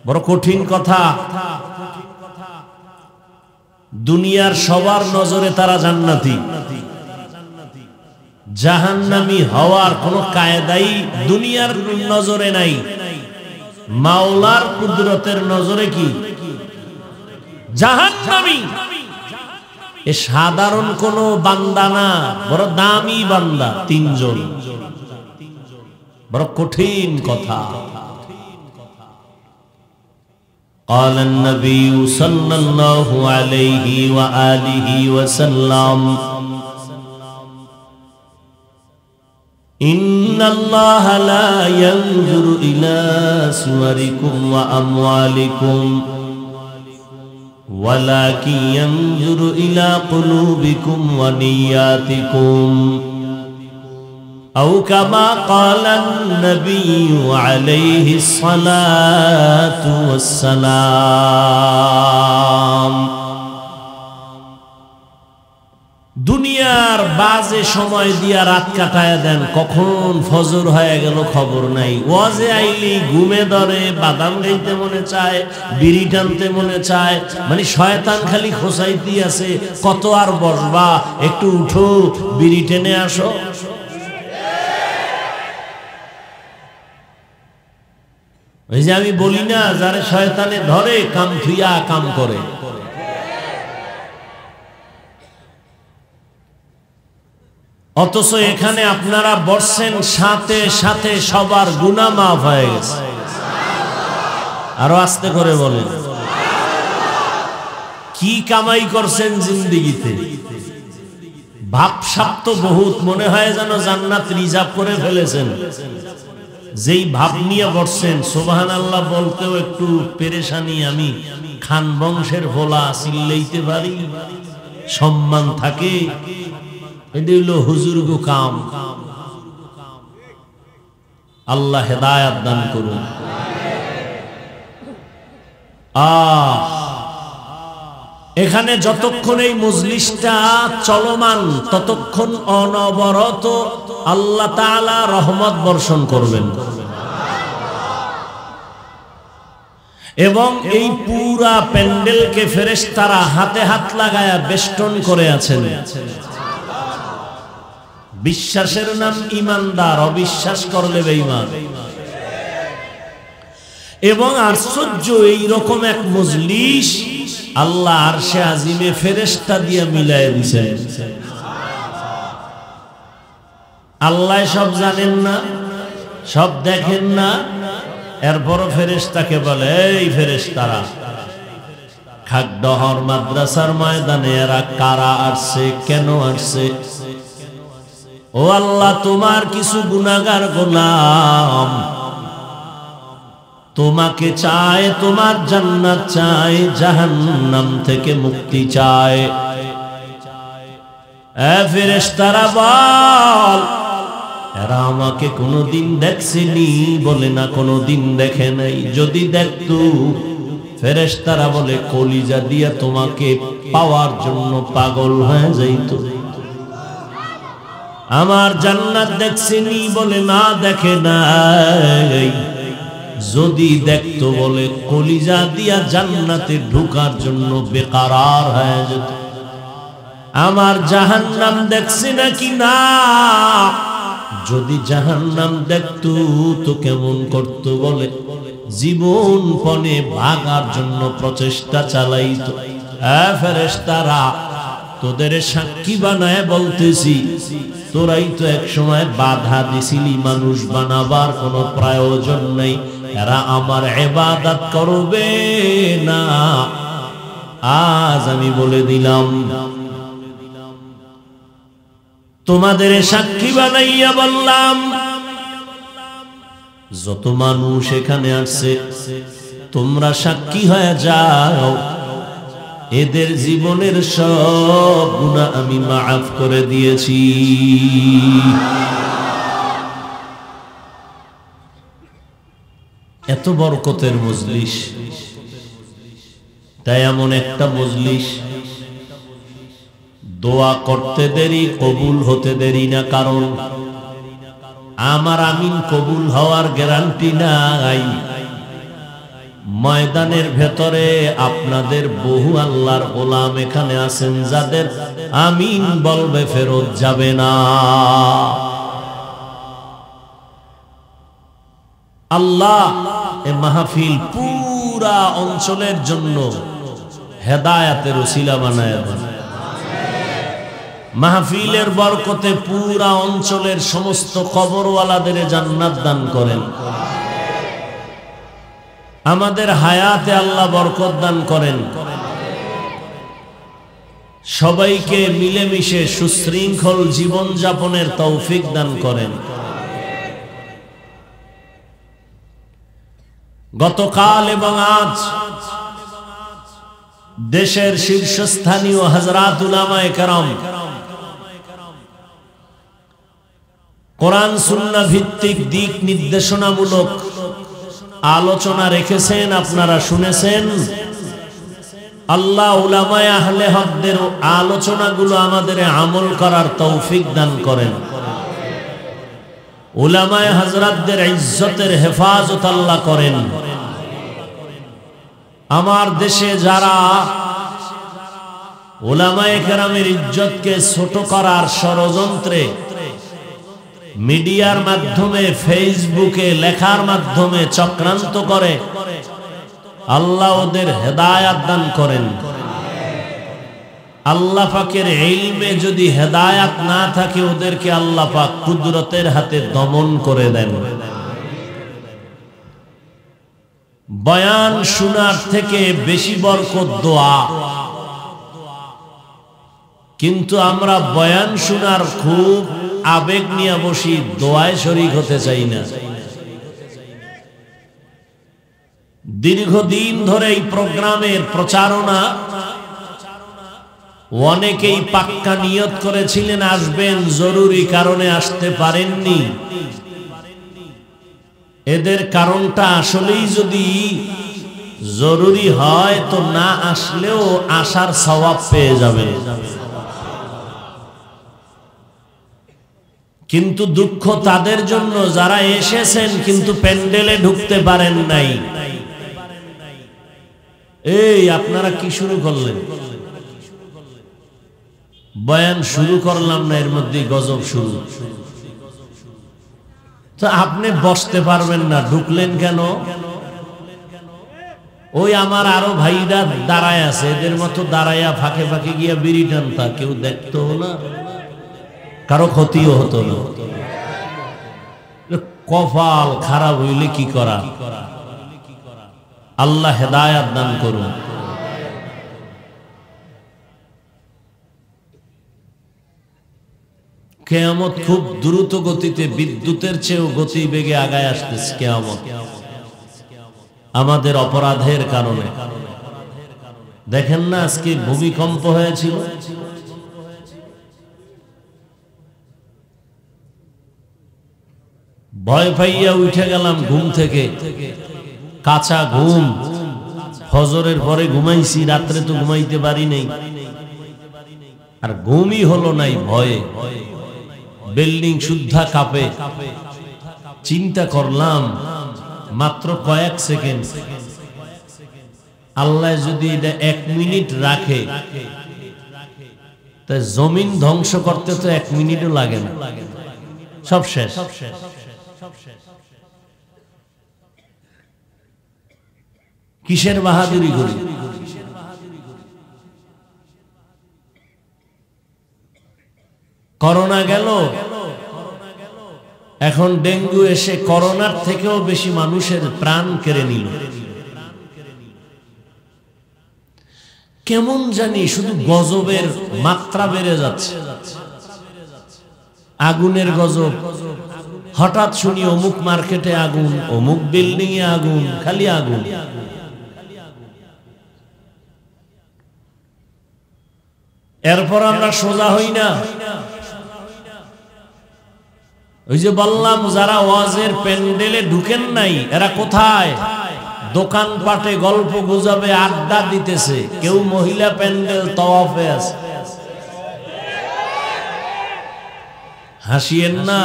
বড় কঠিন কথা। দুনিয়ার সবার নজরে তারা জান্নাতি, জাহান্নামী হওয়ার কোন কায়দাই দুনিয়ার নজরে নাই। মাওলার কুদরতের নজরে কি জাহান্নামী। এ সাধারণ কোন বান্দা না, বড় দামি বান্দা তিনজন। বড় কঠিন কথা। قال النبي صلى الله عليه وآله وسلم إن الله لا ينظر إلى صوركم وأموالكم ولكن ينظر إلى قلوبكم ونياتكم أو كما قال النبي عليه الصلاة والسلام দুনিয়ার বাজে সময় দিয়া রাত কাটায় দেন, কখন ফজর হয়ে গেল খবর নাই। ওয়াজে আইলি ঘুমে ধরে, বাদাম গাইতে মনে চায়, বিড়ি টানতে মনে চায়, মানে শয়তান খালি খোঁচাইতে আছে, কত আর বসবা, একটু উঠো, বিড়ি টেনে আসো। ওই যে আমি বলি না, যারে শয়তানে ধরে কাম থুইয়া কাম করে। অথচ এখানে আপনারা বসছেন, সাথে সাথে সবার গুনাহ মাফ হয়ে গেছে। আরো আস্তে করে বলেন, কি কামাই করছেন জিন্দেগিতে? ভাবসাব তো বহুত, মনে হয় যেন জান্নাত রিজার্ভ করে ফেলেছেন। যেই ভাব নিয়ে বসছেন, সুবহানাল্লাহ বলতেও একটু পেরেশানি। আমি খান বংশের ভোলা, চিল্লাইতে পারি, সম্মান থাকে, এটা হলো হুজুর কাম। আল্লাহ হেদায়াত দান করুন। এখানে যতক্ষণ এই মজলিসটা চলমান, ততক্ষণ অনবরত আল্লাহ তাআলা রহমত বর্ষণ করবেন, এবং এই পুরা প্যান্ডেলকে ফেরেশতারা হাতে হাত লাগায়া বেষ্টন করে আছেন। বিশ্বাসের নাম ঈমানদার, অবিশ্বাস করলে বেঈমান। এবং আশ্চর্য, এই রকম এক মজলিস আল্লাহ আরশে আজিমে ফেরেশতা দিয়ে মিলায় দিয়েছেন। আল্লাহ সব জানেন না, সব দেখেন না, এরপরও ফেরেশতাকে বলে, এই ফেরেশতারা, খাগডহর মাদ্রাসার ময়দানে এরা কারা আসছে, কেন আসছে? ও আল্লাহ, তোমার কিছু গুনাহগার গোলাম তোমাকে চায়, তোমার জান্নাত চায়, জাহান্নাম থেকে মুক্তি চায়। এ ফেরেশতারা বল, এরা আমাকে কোনোদিন দেখছেনি? বলে না, কোনোদিন দেখে নাই। যদি দেখতো, ফেরেশতারা বলে কলিজা দিয়া তোমাকে পাওয়ার জন্য পাগল হয়ে যাইতো। আমার জান্নাত দেখছেনি? বলে না, দেখে নাই। যদি দেখতো, বলে কলিজা দিয়া জান্নাতে ঢোকার জন্য বেকারার হয়ে যেত। আমার জাহান্নাম দেখছে নাকি? না। যদি জাহান্নাম দেখতো তো কেমন করতো? বলে জীবন পণে ভাগার জন্য প্রচেষ্টা চালাইতো। ফেরেশতারা, তোদের সাক্ষী বানায় বলতেছি, তোরাই তো এক সময় বাধা দিছিলি মানুষ বানাবার কোনো প্রয়োজন নেই, এরা আমার ইবাদত করবে না। আজ আমি বলে দিলাম, তোমাদের সাক্ষী বানাইয়া বললাম, যত মানুষ এখানে আসছে তোমরা সাক্ষী হয়ে যাও, এদের জীবনের সব গুনাহ আমি মাফ করে দিয়েছি। এত বরকতের মজলিস, তাই এমন একটা মজলিস দোয়া করতে দেরি, কবুল হতে দেরি না। কারণ আমার আমিন কবুল হওয়ার গ্যারান্টি নাই। ময়দানের ভেতরে আপনাদের বহু আল্লাহর গোলাম এখানে আছেন, যাদের আমিন বলবে ফেরত যাবে না। আল্লাহ এ মাহফিল পুরা অঞ্চলের জন্য হেদায়েতের ওসিলা বানায় দেন। মাহফিলের বরকতে পুরা অঞ্চলের সমস্ত কবরওয়ালাদের জান্নাত দান করেন। আমাদের হায়াতে আল্লাহ বরকত দান করেন, সবাইকে মিলেমিশে সুশৃঙ্খল জীবন যাপনের তৌফিক দান করেন। গতকাল এবং আজ দেশের শীর্ষস্থানীয় হযরত উলামায়ে কেরাম কোরআন সুন্নাহ ভিত্তিক দিক নির্দেশনামূলক আলোচনা রেখেছেন, আপনারা শুনেছেন। আল্লাহ উলামায়ে আহলে হকদের আলোচনাগুলো আমাদের আমল করার তৌফিক দান করেন। উলামায়ে হযরতদের ইজ্জতের হেফাজত আল্লাহ করেন। আমার দেশে যারা উলামায়ে কেরামের ইজ্জতকে ছোট করার ষড়যন্ত্রে মিডিয়ার মাধ্যমে, ফেসবুকে লেখার মাধ্যমে চক্রান্ত করে, আল্লাহ ওদের হেদায়াত দান করেন। আল্লাহ পাকের ইলমে যদি হেদায়াত না থাকে, ওদেরকে আল্লাহ পাক কুদরতের হাতে দমন করে দেন। বয়ান শোনার থেকে বেশি বরকত দোয়া, কিন্তু আমরা বয়ান শোনার খুব আবেগ নিয়ে বসি, দোয়ায় শরীক হতে চাই না। দীর্ঘদিন ধরে এই প্রোগ্রামের প্রচারণা, অনেকেই পাক্কা নিয়ত করেছিলেন আসবেন, জরুরি কারণে আসতে পারেননি। এদের কারণটা আসলেই যদি জরুরি হয় তো না আসলেও আসার সওয়াব পেয়ে যাবেন। কিন্তু দুঃখ তাদের জন্য যারা এসেছেন কিন্তু প্যান্ডেলে ঢুকতে পারেন নাই। এই আপনারা কি শুরু করলেন? বয়ান শুরু করলাম না, এর মধ্যে গজব শুরু। তো আপনি বসতে পারবেন না, ঢুকলেন কেন? ওই আমার আরো ভাইরা দাঁড়ায় আছে, এদের মতো দাঁড়াইয়া ফাঁকে ফাঁকে গিয়া বিড়ি টানতা, কেউ দেখতো না, কারো ক্ষতিও হতো না। কপাল খারাপ হইলে কি করা? আল্লাহ হেদায়াত দান করুন। কিয়ামত খুব দ্রুত গতিতে, বিদ্যুতের চেয়েও গতি বেগে আগায় আসতেছে কিয়ামত, আমাদের অপরাধের কারণে। দেখেন না আজকে ভূমিকম্প হয়েছিল, ভয় পাইয়া উঠে গেলাম ঘুম থেকে, কাঁচা ঘুম, ফজরের পরে ঘুমাইছি, রাত্রে তো ঘুমাইতে পারি নাই, আর ঘুমই হলো নাই ভয়ে। বিল্ডিং শুদ্ধা কাঁপে। চিন্তা করলাম মাত্র কয়েক সেকেন্ড, আল্লাহ যদি এটা 1 মিনিট রাখে, তা জমিন ধ্বংস করতে তো 1 মিনিটও লাগে না, সব শেষ। কিসের বাহাদুরি করি? করোনা গেল, এখন ডেঙ্গু এসে করোনার থেকেও বেশি মানুষের প্রাণ কেড়ে নিল। কেমন জানি শুধু গজবের মাত্রা বেড়ে যাচ্ছে। আগুনের গজব, হঠাৎ শুনি অমুক মার্কেটে আগুন, অমুক বিল্ডিং এ আগুন, খালি আগুন। এরপর আমরা সোজা হই না। ওই যে বললাম, যারা ওয়াজের প্যান্ডেলে ঢুকেন নাই, এরা কোথায়? দোকানপাটে গল্প গুজবে আড্ডা দিতেছে। কেউ মহিলা প্যান্ডেল তাওয়াফে আছে। হাসিয়েন না,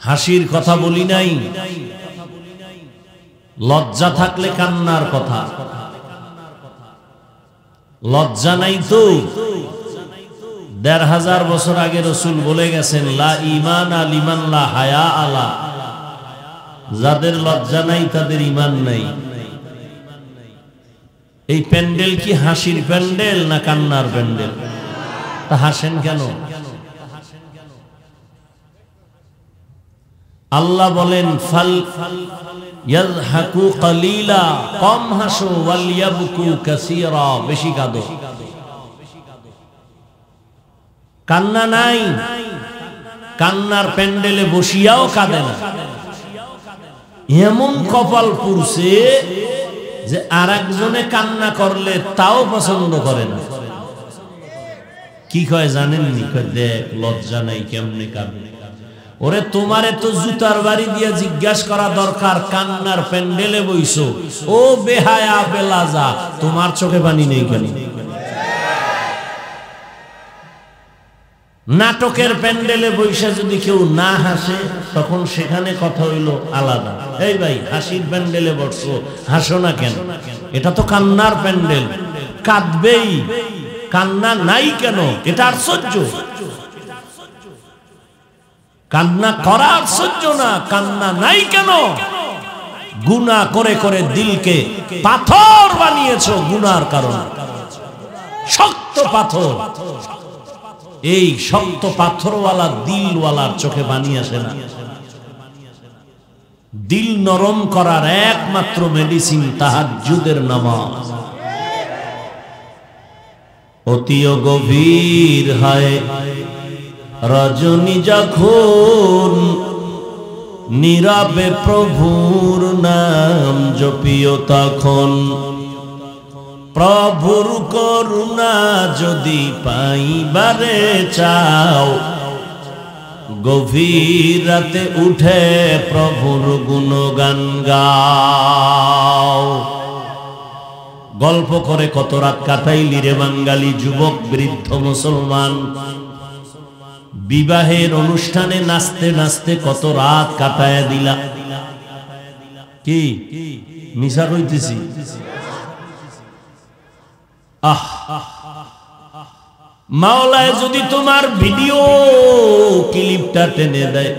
হাসির কথা বলি নাই। লজ্জা থাকলে কান্নার কথা। লজ্জা নাই তো। ১৫০০ বছর আগে রাসূল বলে গেছেন, লা ঈমানা লিমান লা হায়া আলা। যাদের লজ্জা নাই তাদের ঈমান নাই। এই প্যান্ডেল কি হাসির প্যান্ডেল না কান্নার প্যান্ডেল? তা হাসেন কেন? আল্লাহ বলেন ফাল ইয়াযহাকু কালিলা, কম হাসো, ওয়াল ইয়াবকু কাসীরা, বেশি কাঁদো। কান্না নাই, কান্নার প্যান্ডেলে বসিয়াও কাঁদে না। এমন কপাল পুরছে যে আর একজনে কান্না করলে তাও পছন্দ করে না। কি কয় জানেননি? দেখ লজ্জা নাই, কেমনে কাঁদে। ওরে তোমারে তো জুতার বাড়ি দিয়ে জিজ্ঞাসা করা দরকার, কান্নার প্যান্ডেলে বইছো, ও বেহায়া বেলাজা, তোমার চোখে পানি নেই কেন? নাটকের প্যান্ডেলে বইসা যদি কেউ না হাসে, তখন সেখানে কথা হইল আলাদা। এই ভাই, হাসির প্যান্ডেলে বসছো, হাসো না কেন? এটা তো কান্নার প্যান্ডেল, কাঁদবেই। কান্না নাই কেন? এটা আশ্চর্য। কান্না করা আশ্চর্য না, কান্না নাই কেন? গুনাহ করে করে দিলকে পাথর বানিয়েছো গুনার কারণে, শক্ত পাথর। এই শক্ত পাথরওয়ালা দিলওয়ালার চোখে বানিয়ে আসে না। দিল নরম করার একমাত্র মেডিসিন তাহাজ্জুদের নামাজ। অতিও গভীর হয় রজনী যখন, নীরবে প্রভুর নাম জপিও তখন। প্রভুর করুণা যদি পাইবারে চাও, গভীর রাতে উঠে প্রভুর গুণগান গাও। গল্প করে কত রাত কাটাইলি রে বাঙালি যুবক বৃদ্ধ মুসলমান। বিবাহের অনুষ্ঠানে নাচতে নাচতে কত রাত কাটায় দিলা। কি মিশা কইতেছি? মাওলায় যদি তোমার ভিডিও ক্লিপটা টেনে দেয়,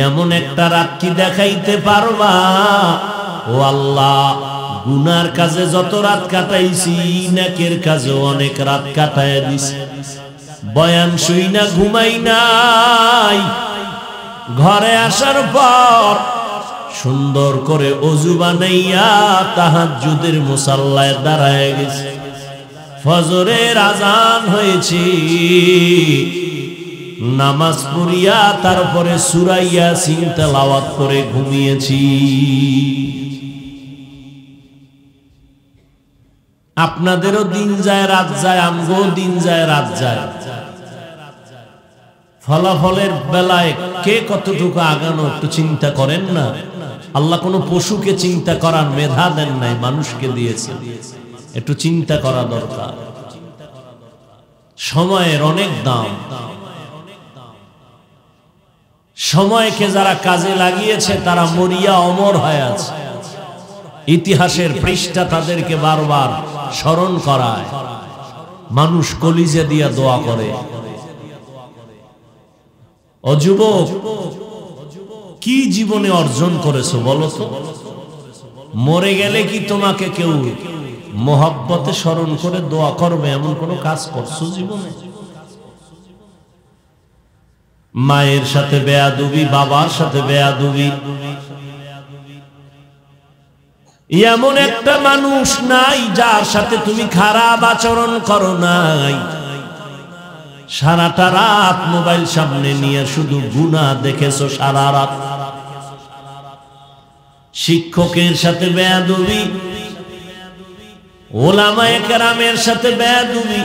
এমন একটা রাত কি দেখাইতে পারবা? ও আল্লাহ, গুনার কাজে যত রাত কাটাইছি, নেকের কাজে অনেক রাত কাটায় দিছি। বয়ান শুই না, ঘুমাই নাই। ঘরে আসার পর সুন্দর করে ওযু বানাইয়া তাহাজ্জুদের মুসাল্লায় দাঁড়ায় গেছি। ফজরের আজান হয়েছে, নামাজ পড়িয়া তারপরে সূরা ইয়াসিন তেলাওয়াত করে ঘুমিয়েছি। আপনাদেরও দিন যায় রাত যায়, আমগো দিন যায় রাত যায়। ফলাফলের বেলায় কে কতটুকু আগানো একটু চিন্তা করেন না? আল্লাহ কোনো পশুকে চিন্তা করার মেধা দেন নাই, মানুষকে দিয়েছে। একটু চিন্তা করা দরকার। সময়ের অনেক দাম। সময়কে যারা কাজে লাগিয়েছে তারা মরিয়া অমর হয়ে আছে। ইতিহাসের পৃষ্ঠা তাদেরকে বারবার স্মরণ করায়। মানুষ কলিজা দিয়া দোয়া করে। ও যুবক, কি জীবনে অর্জন করেছো বলো তো? মরে গেলে কি তোমাকে কেউ মোহাব্বতে স্মরণ করে দোয়া করবে এমন কোন কাজ করছো জীবনে? মায়ের সাথে বেয়াদবি, বাবার সাথে বেয়াদবি, এমন একটা মানুষ নাই যার সাথে তুমি খারাপ আচরণ করো নাই। সারাটা রাত মোবাইল সামনে নিয়ে শুধু গুনাহ দেখেছো সারা রাত। শিক্ষকের সাথে বেয়াদবি, ওলামায়ে কেরামের সাথে বেয়াদবি,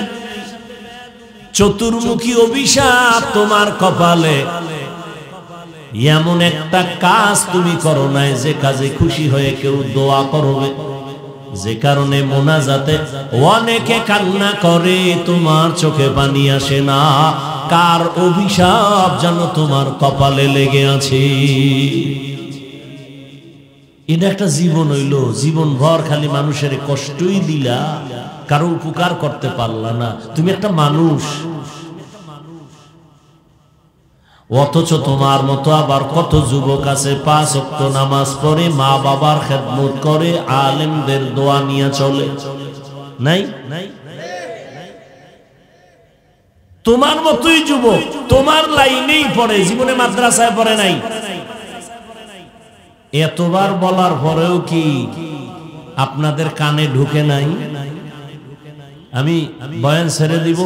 চতুর্মুখী অভিশাপ তোমার কপালে। এমন একটা কাজ তুমি করো নাই যে কাজে খুশি হয়ে কেউ দোয়া করবে, যে কারণে মোনাজাতে অনেকে কান্না করে, তোমার চোখে পানি আসে না। কার অভিশাপ যেন তোমার কপালে লেগে আছে। এটা একটা জীবন হইল, জীবন ভর খালি মানুষের কষ্টই দিলা, কারো উপকার করতে পারলা না। তুমি একটা মানুষ, অথচ তোমার মতো আবার কত যুবক আছে 5 ওয়াক্ত নামাজ পড়ে, মা বাবার খেদমত করে, আলেমদের দোয়া নিয়ে চলে। নাই? তোমার মতোই যুবক, তোমার লাইনেই পড়ে, জীবনে মাদ্রাসায় পড়ে নাই। এতবার বলার পরেও কি আপনাদের কানে ঢুকে নাই? আমি বয়ান ছেড়ে দিব?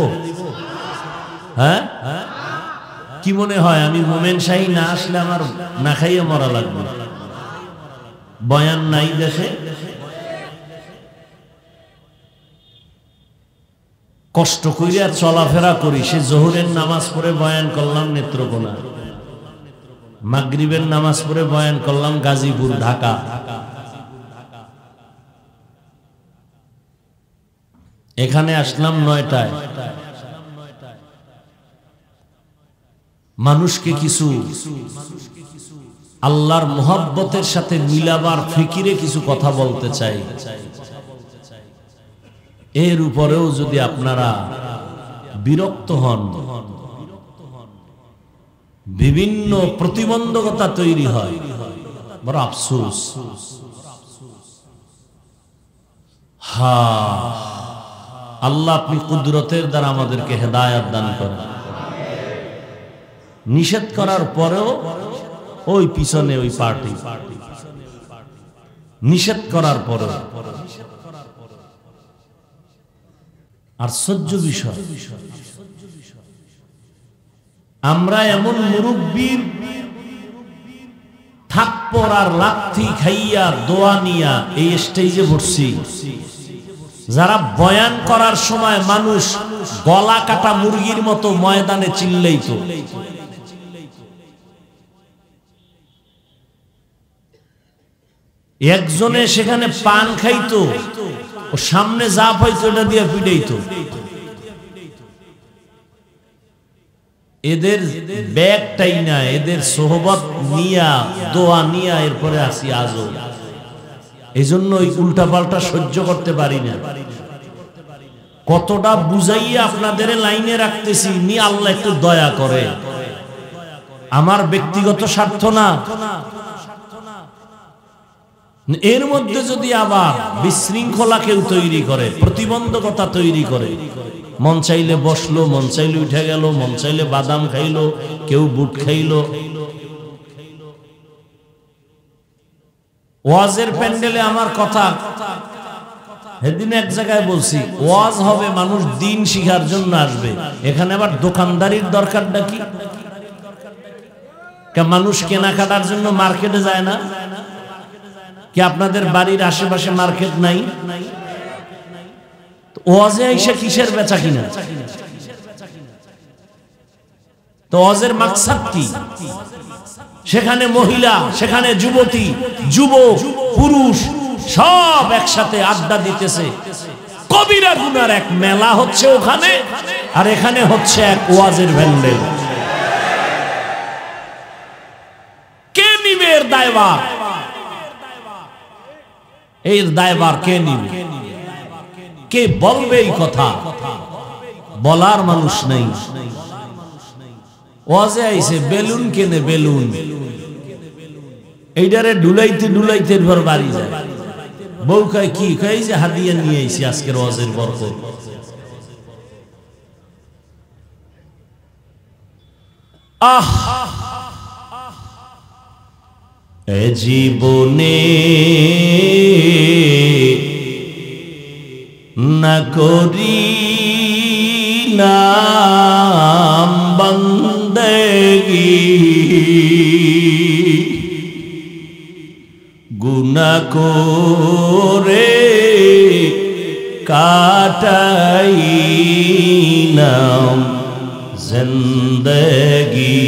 হ্যাঁ, কি মনে হয় আমি মোমেন শাহী না আসলে আমার না খাইয়ে মরা লাগবে? বয়ান নাই দেশে, কষ্ট কইরা চলাফেরা করি। সে জোহরের নামাজ পড়ে বয়ান করলাম নেত্রকোনা, মাগরিবের নামাজ পড়ে বয়ান করলাম গাজীপুর, ঢাকা। এখানে আসলাম 9টায়। মানুষকে কিছু আল্লাহর মোহাব্বতের সাথে মিলাবার ফিকিরে কিছু কথা বলতে চাই। এর উপরেও যদি আপনারা বিরক্ত হন, বিভিন্ন প্রতিবন্ধকতা তৈরি হয়, বড় আফসোস। আল্লাহ আপনি কুদরতের দ্বারা আমাদেরকে হেদায়েত দান করেন। নিষেধ করার পরেও ওই পিছনে ওই পার্টি, নিষেধ করার পরেও। আশ্চর্য বিষয়, আমরা এমন মুরব্বীর থাপ্পড় আর লাথি খাইয়া দোয়া নিয়া এই স্টেজে বসছি, যারা বয়ান করার সময় মানুষ গলা কাটা মুরগির মতো ময়দানে চিল্লাইতো। একজনে সেখানে পান খাইতো, ও সামনে যা পাইতো এটা দিয়ে পিটাইতো। এদের ব্যাগটাই না, এদের সোহবত নিয়া দোয়া নিয়া এরপরে আসি আজও। এই জন্য ওই উল্টা পাল্টা সহ্য করতে পারি না। কতটা বুঝাইয়া আপনাদের লাইনে রাখতেছি, নি আল্লাহ একটু দয়া করে। আমার ব্যক্তিগত স্বার্থ না, এর মধ্যে যদি আবার বিশৃঙ্খলা কেউ তৈরি করে, প্রতিবন্ধকতা তৈরি করে, মন চাইলে বসলো, মন চাইলে উঠে গেল, মন চাইলে বাদাম খাইলো, কেউ বুট খাইলো। ওয়াজের প্যান্ডেলে আমার কথা সেদিন এক জায়গায় বলছি, ওয়াজ হবে, মানুষ দিন শিখার জন্য আসবে। এখানে আবার দোকানদারির দরকারটা কি? মানুষ কেনাকাটার জন্য মার্কেটে যায় না কি? আপনাদের বাড়ির আশেপাশে মার্কেট নাই? ওয়াজে আইসা কিসের বেচা কিনা? তো ওয়াজের মাকসাদ কি? সেখানে মহিলা, সেখানে যুবতী, যুবক, পুরুষ সব একসাথে আড্ডা দিতেছে। কবিরা গুনার এক মেলা হচ্ছে ওখানে, আর এখানে হচ্ছে এক ওয়াজের প্যান্ডেল। কে নিবে এর দায়ভার? এর দায়ভার কে নিবে? কে বলবে এই কথা? বলার মানুষ নেই। ওয়াজে আইছে বেলুন কেনে, বেলুন এইটারে ডুলাইতে ডুলাইতে এরপর বাড়ি যায়। বউ কয় কি? কয় যে হাদিয়া নিয়ে আইছি আজকের ওয়াজের বরকত। আহ, এ জীবনে না করিলাম বন্দেগী, গুনাহ করে কাটাইলাম জিন্দেগী।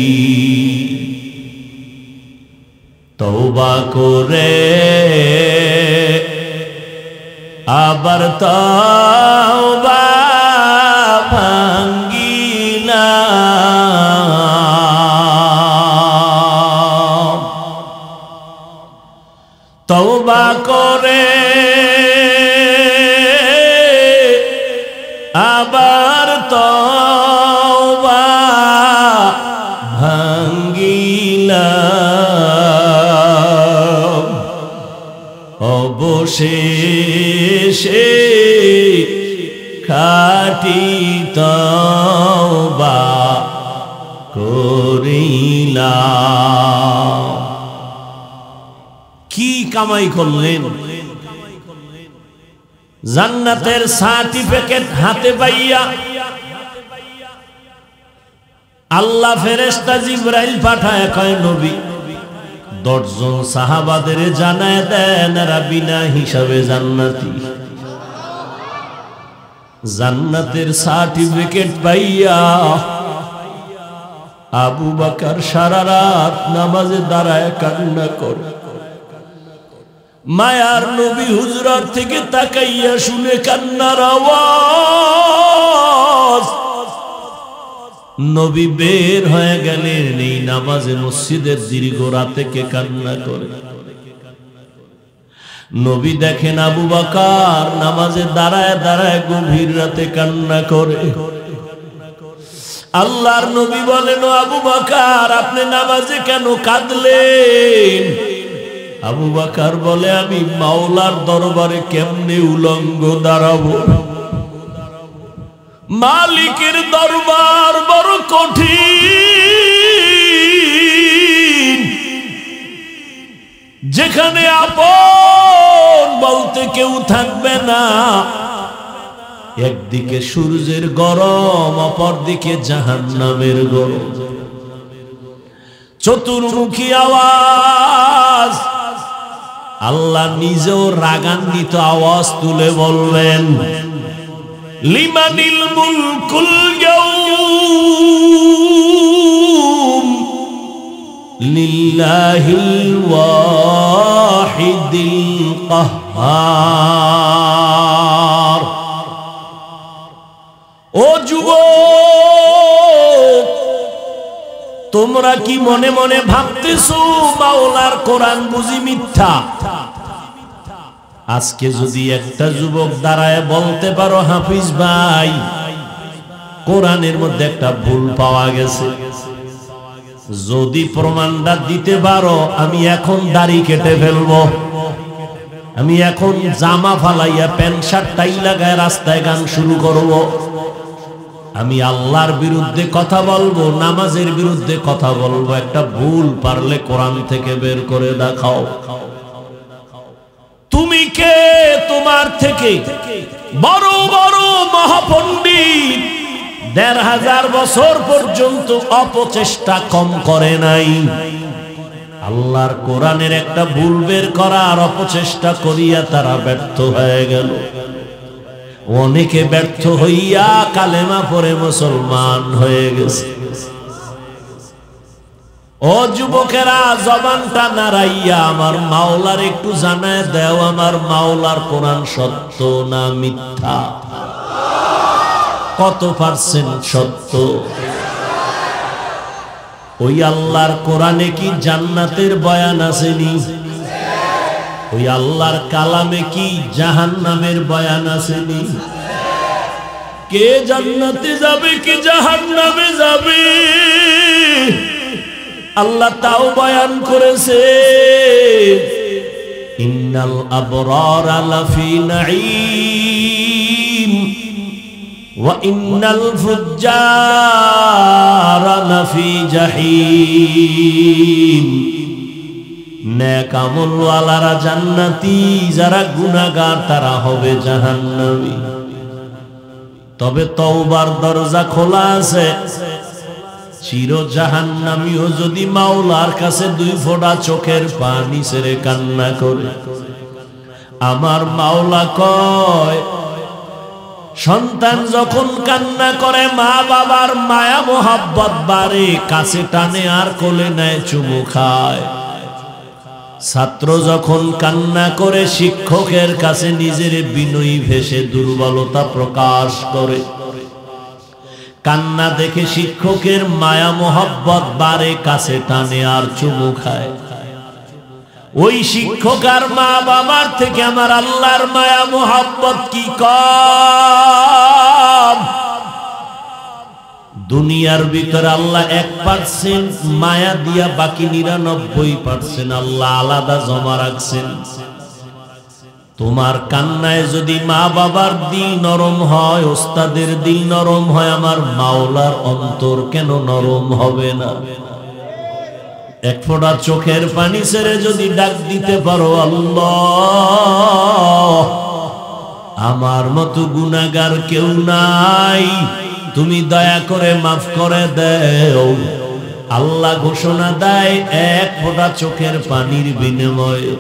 তওবা করে আবার তওবা ভাঙ্গিলাম, তওবা করে আবার তওবা ভাঙ্গিলাম, অবশেষে খাঁটি তওবা করিলাম। কি কামাই করলেন? জান্নাতের সার্টিফিকেট হাতে পাইয়া আল্লাহ ফেরেশতা জিবরাইল পাঠায়, কয় নবী 10 জন সাহাবাদের জানায় দেন এরা বিনা হিসাবে জান্নাতি। জান্নাতের সার্টিফিকেট পাইয়া আবু বকর সারা রাত নামাজে দাঁড়ায় কান্না করে। মায়ার নবী হুজরাত থেকে তাকাইয়া শুনে কান্নার আওয়াজ। নবী বের হয়ে গেলেন এই নামাজে মসজিদের দীর্ঘ রাতে কে কান্না করে। নবী দেখেন আবু বকর নামাজে দাঁড়ায় দাঁড়ায় গভীর রাতে কান্না করে। আল্লাহর নবী বলেন, আবু বকর আপনি নামাজে কেন কাঁদলেন? আবু বকর বলে, আমি মাওলার দরবারে কেমনে উলঙ্গ দাঁড়াবো? মালিকের দরবার বড় কঠিন, যেখানে আপন বলতে কেউ থাকবে না। একদিকে সূর্যের গরম, অপরদিকে জাহান্নামের গরম। চতুর্মুখী আওয়াজ। আল্লাহ নিজেও রাগান্বিত আওয়াজ তুলে বলবেন, লিমানিল মুলকুল ইয়াউম লিল্লাহিল ওয়াহিদিল কাহ্হার। ও যুবক, তোমরা কি মনে মনে ভাবতেছো মাওলার কোরআন বুঝি মিথ্যা? আজকে যদি একটা যুবক দাঁড়ায় বলতে পারো, হাফিজ ভাই কোরআনের মধ্যে একটা ভুল পাওয়া গেছে, যদি প্রমাণটা দিতে পারো, আমি এখন দাড়ি কেটে ফেলবো, আমি এখন জামা ফালাইয়া প্যান্ট শার্ট টাই লাগায় রাস্তায় গান শুরু করব, আমি আল্লাহর বিরুদ্ধে কথা বলবো, নামাজের বিরুদ্ধে কথা বলবো, একটা ভুল পারলে কোরআন থেকে বের করে দেখাও। তুমি কে? তোমার থেকে বড় বড় মহাপণ্ডিত ১৫০০ বছর পর্যন্ত অপচেষ্টা কম করে নাই। আল্লাহর কোরআনের একটা ভুল বের করার অপচেষ্টা করিয়া তারা ব্যর্থ হয়ে গেল। অনেকে ব্যর্থ হইয়া কালেমা পড়ে মুসলমান হয়ে গেছে। ও যুবকেরা, জবানটা নাড়াইয়া আমার মাওলার একটু জানায় দাও, আমার মাওলার কোরআন সত্য না মিথ্যা? কত পার্সেন্ট সত্য? ওই আল্লাহর কোরআনে কি জান্নাতের বয়ান আসেনি? ওই আল্লাহর কালামে কি জাহান্নামের বয়ান আসেনি? কে জান্নাতে যাবে, কে জাহান্নামে যাবে, আল্লাহ তাও বয়ান করেছে। ইন্নাল আবরারা লাফি নাঈম ওয়া ইন্নাল ফুজ্জারা লাফি জাহিম। নেক আমলওয়ালারা জান্নাতি, যারা গুনাহগার তারা হবে জাহান্নামী। তবে তওবার দরজা খোলা আছে। চির জাহান্নামীও যদি মাওলার কাছে 2 ফোঁটা চোখের পানি ছেড়ে কান্না করে, আমার মাওলা কয়, সন্তান যখন কান্না করে মা বাবার মায়া মোহাব্বত বাড়ে, কাছে টানে আর কোলে নেয়, চুমু খায়। ছাত্র যখন কান্না করে শিক্ষকের কাছে নিজের বিনয়ী ভেসে দুর্বলতা প্রকাশ করে। কান্না দেখে শিক্ষকের মায়া মোহাব্বত বাড়ে, কাছে টানে আর চুমু খায়। ওই শিক্ষক আর মা বাবার থেকে আমার আল্লাহর মায়া মোহাব্বত কি কম? দুনিয়ার ভিতরে আল্লাহ 1% মায়া দিয়া বাকি 99% আল্লাহ আলাদা জমা রাখছেন। তোমার কান্নায় যদি মা বাবার দিল নরম হয়, ওস্তাদের দিল নরম হয়, আমার মাওলার অন্তর কেন নরম হবে না? এক ফোঁটা চোখের পানি ছেড়ে যদি ডাক দিতে পারো, আল্লাহ আমার মতো গুনাহগার কেউ নাই, তুমি দয়া করে মাফ করে দাও। আল্লাহ ঘোষণা দেয়, এক ফোঁটা চোখের পানির বিনিময়ে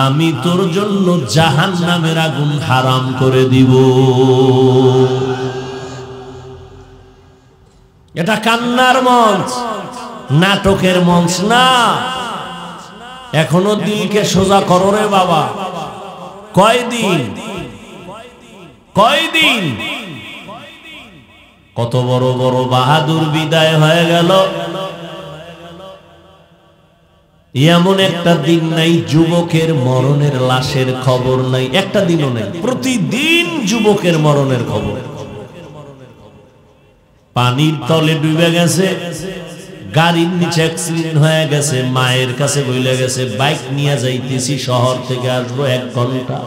আমি তোর জন্য জাহান্নামের আগুন হারাম করে দিব। এটা কান্নার মঞ্চ, নাটকের মঞ্চ না। এখনো দিলকে সোজা করো রে বাবা। কয়দিন কয়দিন কত বড় বড় বাহাদুর বিদায় হয়ে গেল। এমন একটা দিন নাই যুবকের মরণের লাশের খবর নাই, একটা দিনও নাই। প্রতিদিন যুবকের মরণের খবর। পানির তলে ডুবে গেছে, গাড়ির নিচে অ্যাক্সিডেন্ট হয়ে গেছে, মায়ের কাছে বইলে গেছে বাইক নিয়ে যাইতেছি, শহর থেকে আসবো 1 ঘন্টা।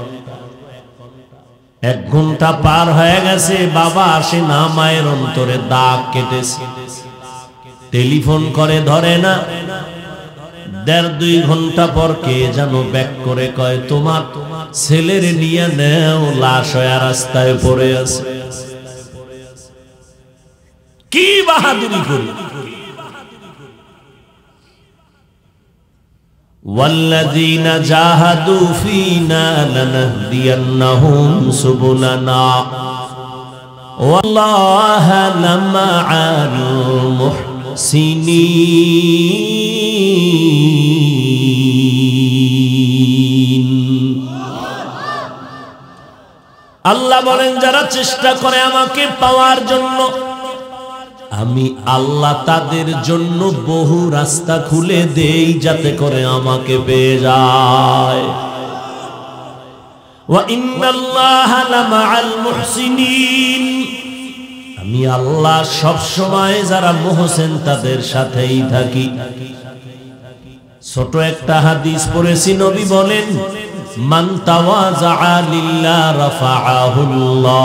1 ঘন্টা পার হয়ে গেছে, বাবা আসে না, মায়ের অন্তরে দাগ কেটেছে। টেলিফোন করে ধরে না। 1.5-2 ঘন্টা পর কে যেন ব্যাক করে কয়, তোমার ছেলের নিয়ে নেও, লাশ হয়ে রাস্তায় পড়ে আছে। কি বাহাদুরি করি। والذين جاهدوا فينا لنهدينهم سبلنا والله لمع المحسنين। আল্লাহ বলেন, যারা চেষ্টা করে আমাকে পাওয়ার জন্য, আমি আল্লাহ তাদের জন্য বহু রাস্তা খুলে দেই যাতে করে আমাকে পেয়ে যায়। ওয়া ইন্নাল্লাহা লামাআল মুহসিনিন, আমি আল্লাহ সব সময় যারা মুহসিন তাদের সাথেই থাকি। ছোট একটা হাদিস পড়েছি, নবী বলেন, মান তাওয়াযা লিল্লাহ রাফাআহুল্লাহ,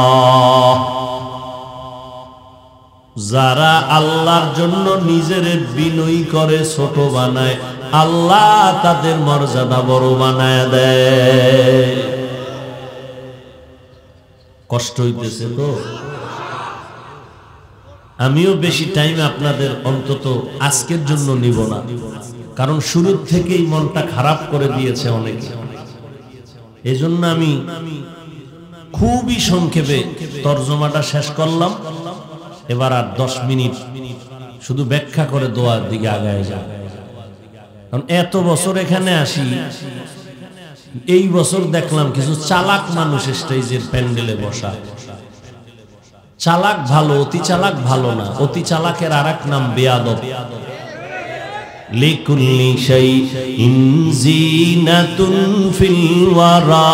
যারা আল্লাহর জন্য নিজের বিনয়ী করে, ছোট বানায়, আল্লাহ তাদের মর্যাদা বড় বানায় দেয়। কষ্ট হইতেছে তো? আমিও বেশি টাইম আপনাদের অন্তত আজকের জন্য নিব না, কারণ শুরুর থেকেই মনটা খারাপ করে দিয়েছে অনেকে। এজন্য আমি খুবই সংক্ষেপে তরজমাটা শেষ করলাম। এবার আর 10 মিনিট শুধু ব্যাখ্যা করে দোয়ার দিকে আগায় যায়। কারণ এত বছর এখানে আসি, এই বছর দেখলাম কিছু চালাক মানুষ স্টেজের প্যান্ডেলে বসা। চালাক ভালো, অতি চালাক ভালো না। অতি চালাকের আরেক নাম বেয়াদব। লিকুল্লি শাইইন জিনাতুন ফিল ওয়ারা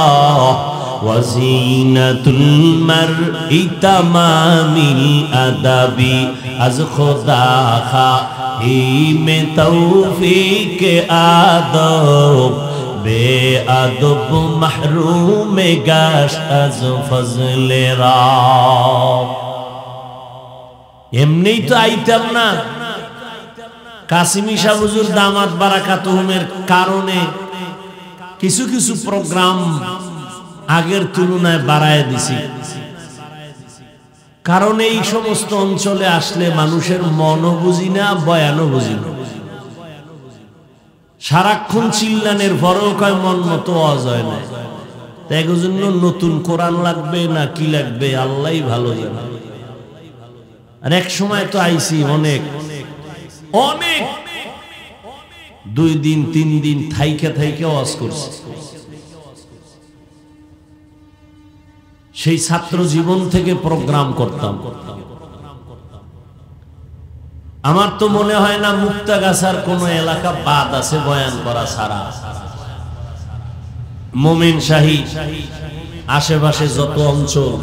ওয়াজিনাতুল মারই তামামিল আদাবি, আজ খোদা খাইমে তৌফিক আদব, বেআদব মাহরুমে গাশ আজ ফজলে রাব। এমনি তো আইতাম না। কাসিমি শাহ হুজুর দামাত বারাকাতুহুমের কারণে কিছু কিছু প্রোগ্রাম আগের তুলনায় বাড়ায় দিছি। কারণ এই সমস্ত অঞ্চলে আসলে মানুষের মনও বুঝি না, বয়ানও বুঝি না। সারাক্ষণ চিল্লানের পরেও কয় মন মতো অজয় নাই। তাই জন্য নতুন কোরআন লাগবে না কি লাগবে আল্লাহই ভালো জানে। আর এক সময় তো আইছি অনেক অনেক 2 দিন 3 দিন থাইকে থাইকে ওয়াজ করছি। সেই ছাত্র জীবন থেকে প্রোগ্রাম করতাম। আমার তো মনে হয় না মুক্তাগাছার কোন এলাকা বাদ আছে বয়ান করা ছাড়া। মোমিন শাহী আশেপাশে যত অঞ্চল,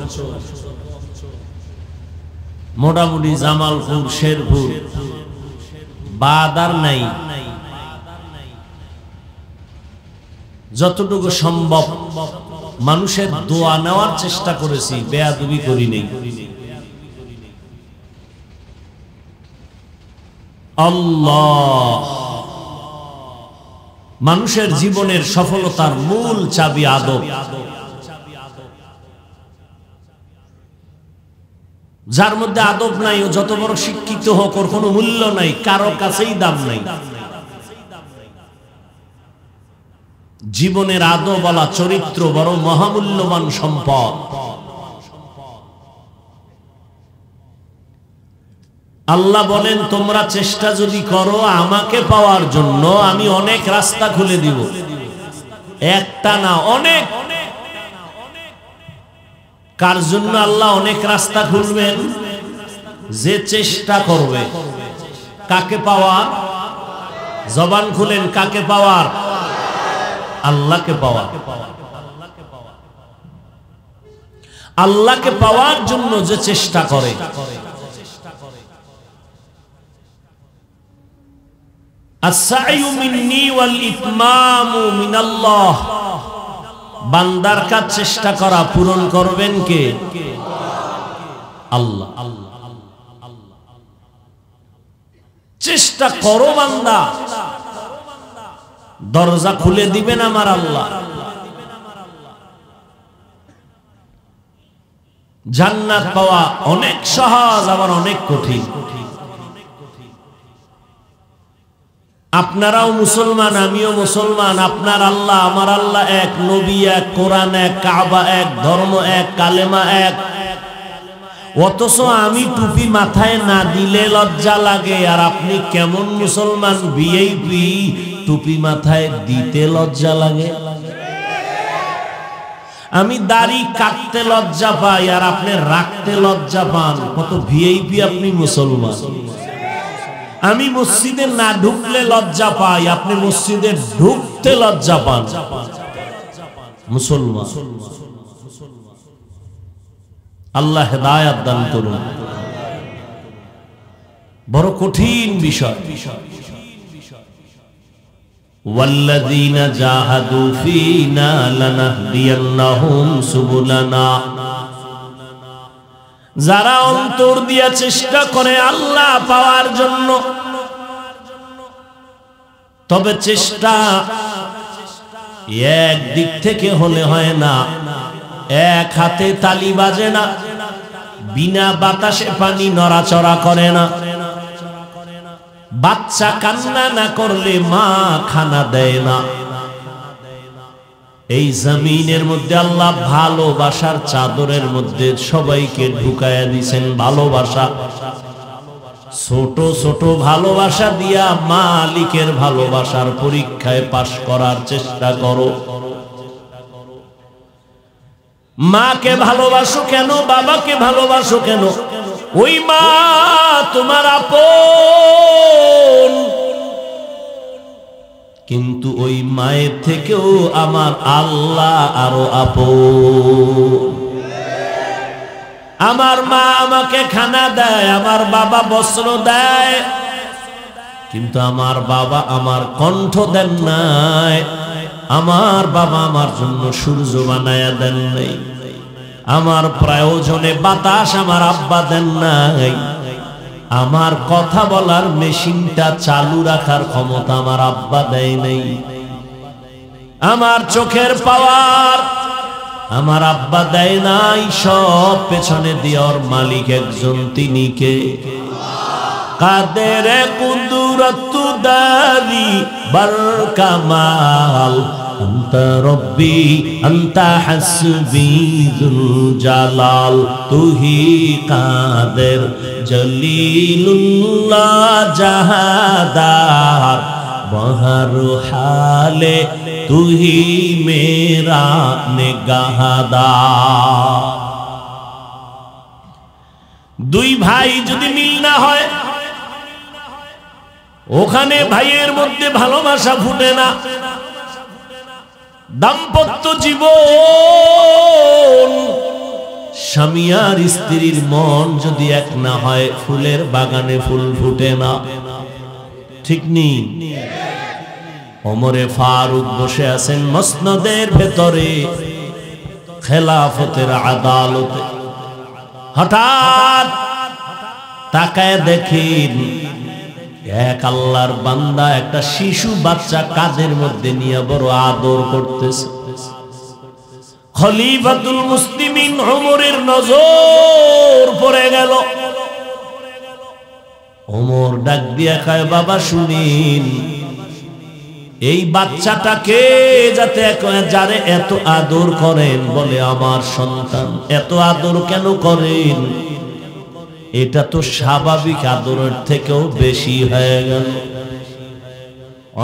মোটামুটি জামালপুর, শেরপুর বাদ আর নাই। যতটুকু সম্ভব মানুষের দোয়া নেওয়ার চেষ্টা করেছি, বেয়াদবি করি নেই। আল্লাহ মানুষের জীবনের সফলতার মূল চাবি আদব। যার মধ্যে আদব নাই, ও যত বড় শিক্ষিত হোক ওর কোনো মূল্য নাই, কারো কাছেই দাম নাই। জীবনের আদব বলা চরিত্র বড় মহামূল্যবান সম্পদ। আল্লাহ বলেন, তোমরা চেষ্টা যদি করো আমাকে পাওয়ার জন্য, আমি অনেক রাস্তা খুলে দিব। একটা না, অনেক। কার জন্য আল্লাহ অনেক রাস্তা খুলবেন? যে চেষ্টা করবে। কাকে পাওয়ার? জবান খুলেন, কাকে পাওয়ার? আল্লাহকে পাওয়ার। আল্লাহকে পাওয়ার জন্য যে চেষ্টা করে, আস-সা'য়ু মিন্নি ওয়াল ইতমামু মিনাল্লাহ। বান্দার কাজ চেষ্টা করা, পূরণ করবেন কে? আল্লাহ। চেষ্টা করো বান্দা, দরজা খুলে দিবেন আমার আল্লাহ। জান্নাত পাওয়া অনেক সহজ, আবার অনেক কঠিন। আপনারাও মুসলমান, আমিও মুসলমান। আপনার আল্লাহ আমার আল্লাহ এক, নবী এক, কোরআন এক, কাবা এক, ধর্ম এক, কালেমা এক। অথচ আমি টুপি মাথায় না দিলে লজ্জা লাগে, আর আপনি কেমন মুসলমান ভিআইপি, টুপি মাথায় দিতে লজ্জা লাগে। আমি দাড়ি কাটতে লজ্জা পাই, আর আপনি রাখতে লজ্জা পান। কত ভিআইপি আপনি মুসলমান। আমি মসজিদে না ঢুকলে লজ্জা পাই, আপনি মসজিদে ঢুকতে লজ্জা পান। মুসলমান। আল্লাহ হেদায়েত দান করুন। বড় কঠিন বিষয়। ওয়াল্লাযীনা জাহাদু ফীনা লানাহদিয়ান্নাহুম সুবুলানা। যারা অন্তর দিয়া চেষ্টা করে আল্লাহ পাওয়ার জন্য, তবে চেষ্টা এক দিক থেকে হলে হয় না। এক হাতে তালি বাজে না, বিনা বাতাসে পানি নড়াচড়া করে না। বাচ্চা কান্না না করলে মা খানা দেয় না। এই জমিনের মধ্যে আল্লাহ ভালোবাসার চাদরের মধ্যে সবাইকে ঢুকায়া দিয়েছেন ভালোবাসা। ছোট ছোট ভালোবাসা দিয়া মালিকের ভালোবাসার পরীক্ষায় পাশ করার চেষ্টা করো। মাকে ভালোবাসো কেন? বাবাকে ভালোবাসো কেন? ওই মা তোমার আপন, কিন্তু ওই মায়ের থেকেও আমার আল্লাহ আরো আপন। আমার মা আমাকে খানা দেয়, আমার বাবা বস্ত্র দেয়, কিন্তু আমার বাবা আমার কণ্ঠ দেন নাই। আমার বাবা আমার জন্য সূর্য বানায়া দেন নাই। আমার প্রয়োজনে বাতাস আমার আব্বা দেন নাই। আমার কথা বলার মেশিনটা চালু রাখার ক্ষমতা আমার আব্বা দেয় নাই। আমার চোখের পাওয়ার আমার আব্বা দেয় নাই। সব পেছনে দেওয়ার মালিক একজন, তিনি কে? কাদের কুদরত দারি বরকামাল, আনতা রব্বি আনতা হাসবি যুল জালাল। তুহি কাদের জলিলুল্লাহ জাহাদার, বহর হালে তুহি মেরা নিগাহদার। দুই ভাই যদি মিল না হয়, ওখানে ভাইয়ের মধ্যে ভালোবাসা ফুটে না। দাম্পত্য জীবন, স্বামী আর স্ত্রীর মন যদি এক না হয়, ফুলের বাগানে ফুল ফুটে না। ঠিক নেই? ওমরে ফারুক বসে আছেন মসনদের ভেতরে, খেলাফতের আদালতে। হঠাৎ তাকায় দেখেন এক আল্লাহর বান্দা একটা শিশু বাচ্চা কাঁধের মধ্যে নিয়ে বড় আদর করতেছে। খলিফাতুল মুসলিমিন ওমরের নজর পড়ে গেল। ওমর ডাক দিয়া কয়, বাবা শুনিন, এই বাচ্চাটাকে যাতে যারে এত আদর করেন, বলে আমার সন্তান। এত আদর কেন করেন? এটা তো স্বাভাবিক আদরের থেকেও বেশি হয়ে গেল।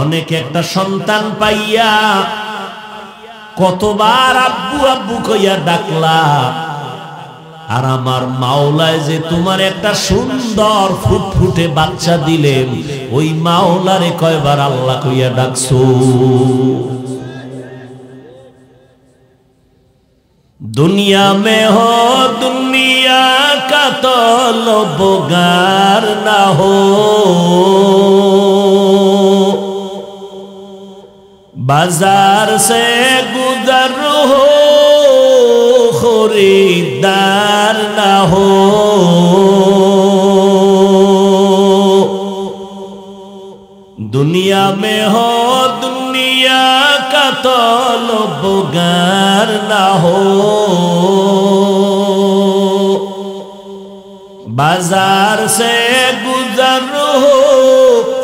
অনেক একটা সন্তান পাইয়া কতবার আব্বু আব্বু কইয়া ডাকলা, আর আমার মাওলায় যে তোমার একটা সুন্দর ফুটফুটে বাচ্চা দিলেন, ওই মাওলারে কয়বার আল্লাহ কইয়া ডাকছো? दुनिया में हो दुनिया का तलबगार ना हो, बाजार से गुजर हो खरीदार ना हो। दुनिया में हो दुनिया का तलबगार ना हो, बाजार से गुजर हो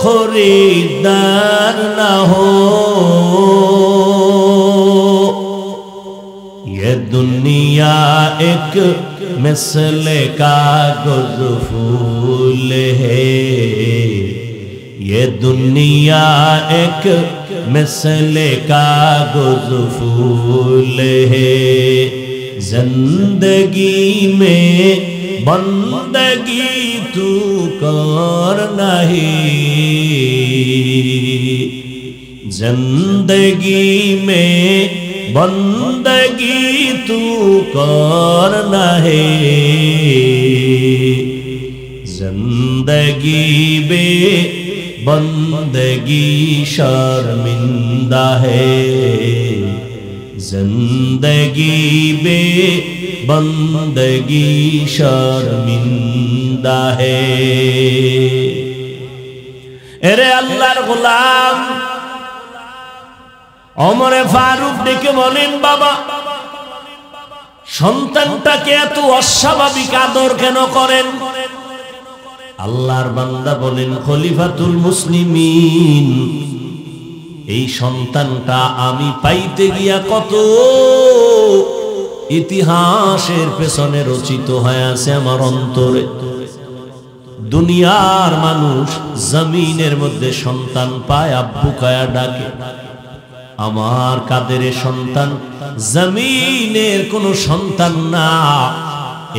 खरीदार ना हो। ये दुनिया एक मिसले कागज फूल है, ये दुनिया एक मिसले कागज फूल है। जिंदगी में बंदगी तू कर नहीं, जिंदगी में बंदगी तू कर नहीं, जिंदगी में बंदगी शर्मिंदा है, जिंदगी बे बंदगी शर्मिंदा है। এরে আল্লাহর গোলাম ওমরে ফারুক ডেকে বলেন, বাবা সন্তানটাকে এত অস্বাভাবিক আদর কেন করেন? আল্লাহর বান্দা বলেন, খলিফাতুল মুসলিমিন, এই সন্তানটা আমি পাইতে গিয়া কত ইতিহাসের পেছনে রচিত হয়ে আছে আমার অন্তরে। দুনিয়ার মানুষ জমিনের মধ্যে সন্তান পায়, আব্বু কায়া ডাকে। আমার কাদের সন্তান জমিনের কোন সন্তান না,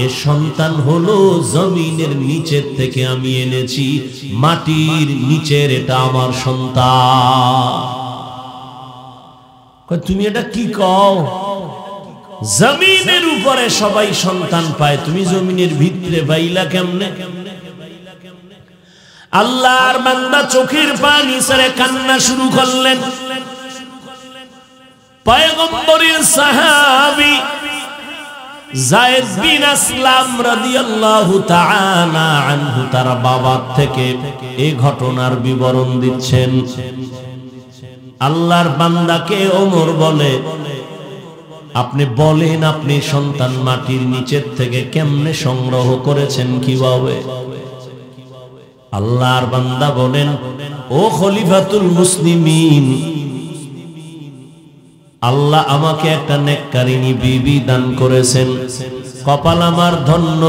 এ সন্তান হলো জমিনের নিচের থেকে আমি এনেছি, মাটির নিচের, এটা আমার সন্তান। তুমি এটা কি কও? জমিনের উপরে সবাই সন্তান পায়, তুমি জমিনের ভিতরে পাইলা কেমনে? আল্লাহর বান্দা চোখের পানি ছেড়ে কান্না শুরু করলেন। পয়গম্বরের সাহাবী যায়েদ বিন আসলাম রাদিয়াল্লাহু তাআলা আনহু তার বাবা থেকে এই ঘটনার বিবরণ দিচ্ছেন। আল্লাহর বান্দাকে ওমর বলে, আপনি বলেন আপনি সন্তান মাটির নিচের থেকে কেমনে সংগ্রহ করেছেন, কিভাবে? আল্লাহর বান্দা বলেন, ও খলিফাতুল মুসলিমিন, আল্লাহ আমাকে একটা নেককারিনী বিবি দান করেছেন, কপাল আমার ধন্য।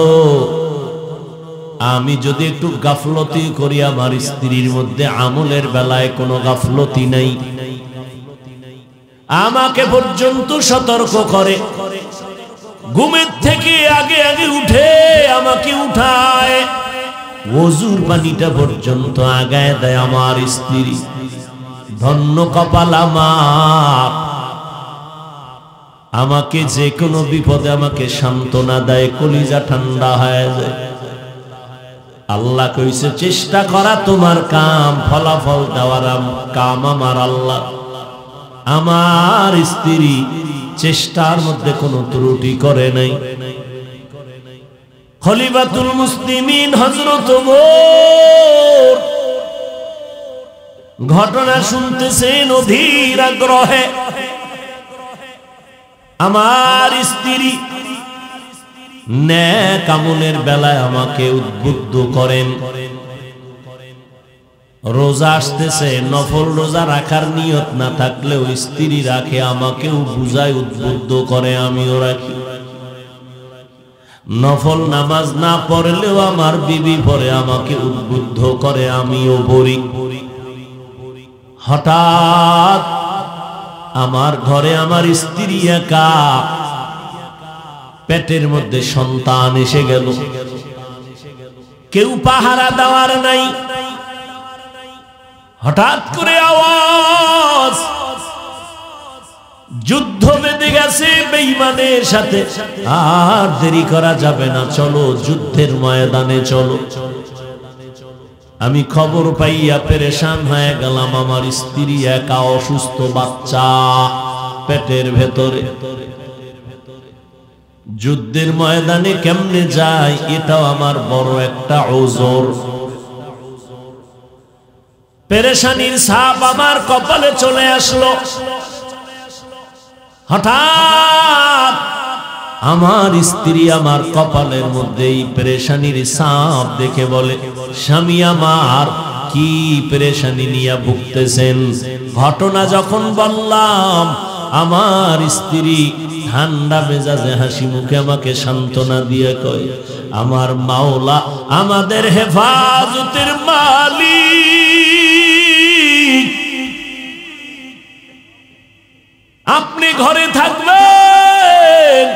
আমি যদি একটু গাফলতি করি, আমার স্ত্রীর মধ্যে আমলের বেলায় কোনো গাফলতি নাই, আমাকে পর্যন্ত সতর্ক করে, ঘুমের থেকে আগে আগে উঠে আমাকে উঠায়, ওযুর পানিটা পর্যন্ত আগায় দেয় আমার স্ত্রী। ধন্য কপাল আমার, আমাকে যে কোনো বিপদে আমাকে সান্ত্বনা দেয়, কলিজা ঠান্ডা হয়ে যায়। আল্লাহ কইছে, চেষ্টা করা তোমার কাম, ফলাফল দেওয়ার কাম আমার আল্লাহ। আমার স্ত্রী চেষ্টার মধ্যে কোনো ত্রুটি করে নাই। খলিফাতুল মুসলিমিন হযরত ওমর ঘটনা শুনতেছেন অধীর আগ্রহে। আমার স্ত্রী নেক আমলের বেলায় আমাকে উদ্বুদ্ধ করেন। রোজা আসতেছে, নফল রোজা রাখার নিয়ত না থাকলেও স্ত্রী রাখে, আমাকেও বুঝায়, উদ্বুদ্ধ করে, আমিও রাখি। নফল নামাজ না পড়লেও আমার বিবি পড়ে, আমাকে উদ্বুদ্ধ করে, আমিও পড়ি। হঠাৎ আমার ঘরে আমার স্ত্রী একা, পেটের মধ্যে সন্তান এসে গেল, কেউ পাহারা দেওয়ার নাই। হঠাৎ করে আওয়াজ, যুদ্ধ বেঁধে গেছে বেঈমানের সাথে, আর দেরি করা যাবে না, চলো যুদ্ধের ময়দানে চলো। আমি খবর পাইয়া পেরেশান হয়ে গেলাম। আমার স্ত্রী একা, অসুস্থ বাচ্চা পেটের ভেতরে, যুদ্ধের ময়দানে কেমনে যায় এটাও আমার বড় একটা ওজর। পেরেশানির ছাপ আমার কপালে চলে আসলো। হঠাৎ আমার স্ত্রী আমার কপালের মধ্যে এই পেরেশানির ছাপ দেখে বলে, স্বামী আমার কি পেরেশানি নিয়ে ভুগতেছেন? ঘটনা যখন বললাম, আমার স্ত্রী ঠান্ডা মেজাজে হাসি মুখে আমাকে সান্ত্বনা দিয়ে কয়, আমার মাওলা আমাদের হেফাজতের মালিক, আপনি ঘরে থাকবেন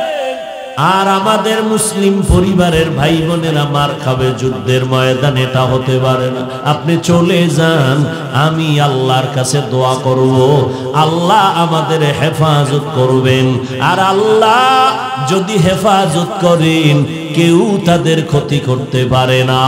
আর আমাদের মুসলিম পরিবারের ভাই বোনেরা মার খাবে যুদ্ধের ময়দানে, এটা হতে পারে না। আপনি চলে যান, আমি আল্লাহর কাছে দোয়া করব, আল্লাহ আমাদের হেফাজত করবেন। আর আল্লাহ যদি হেফাজত করেন, কেউ তাদের ক্ষতি করতে পারে না।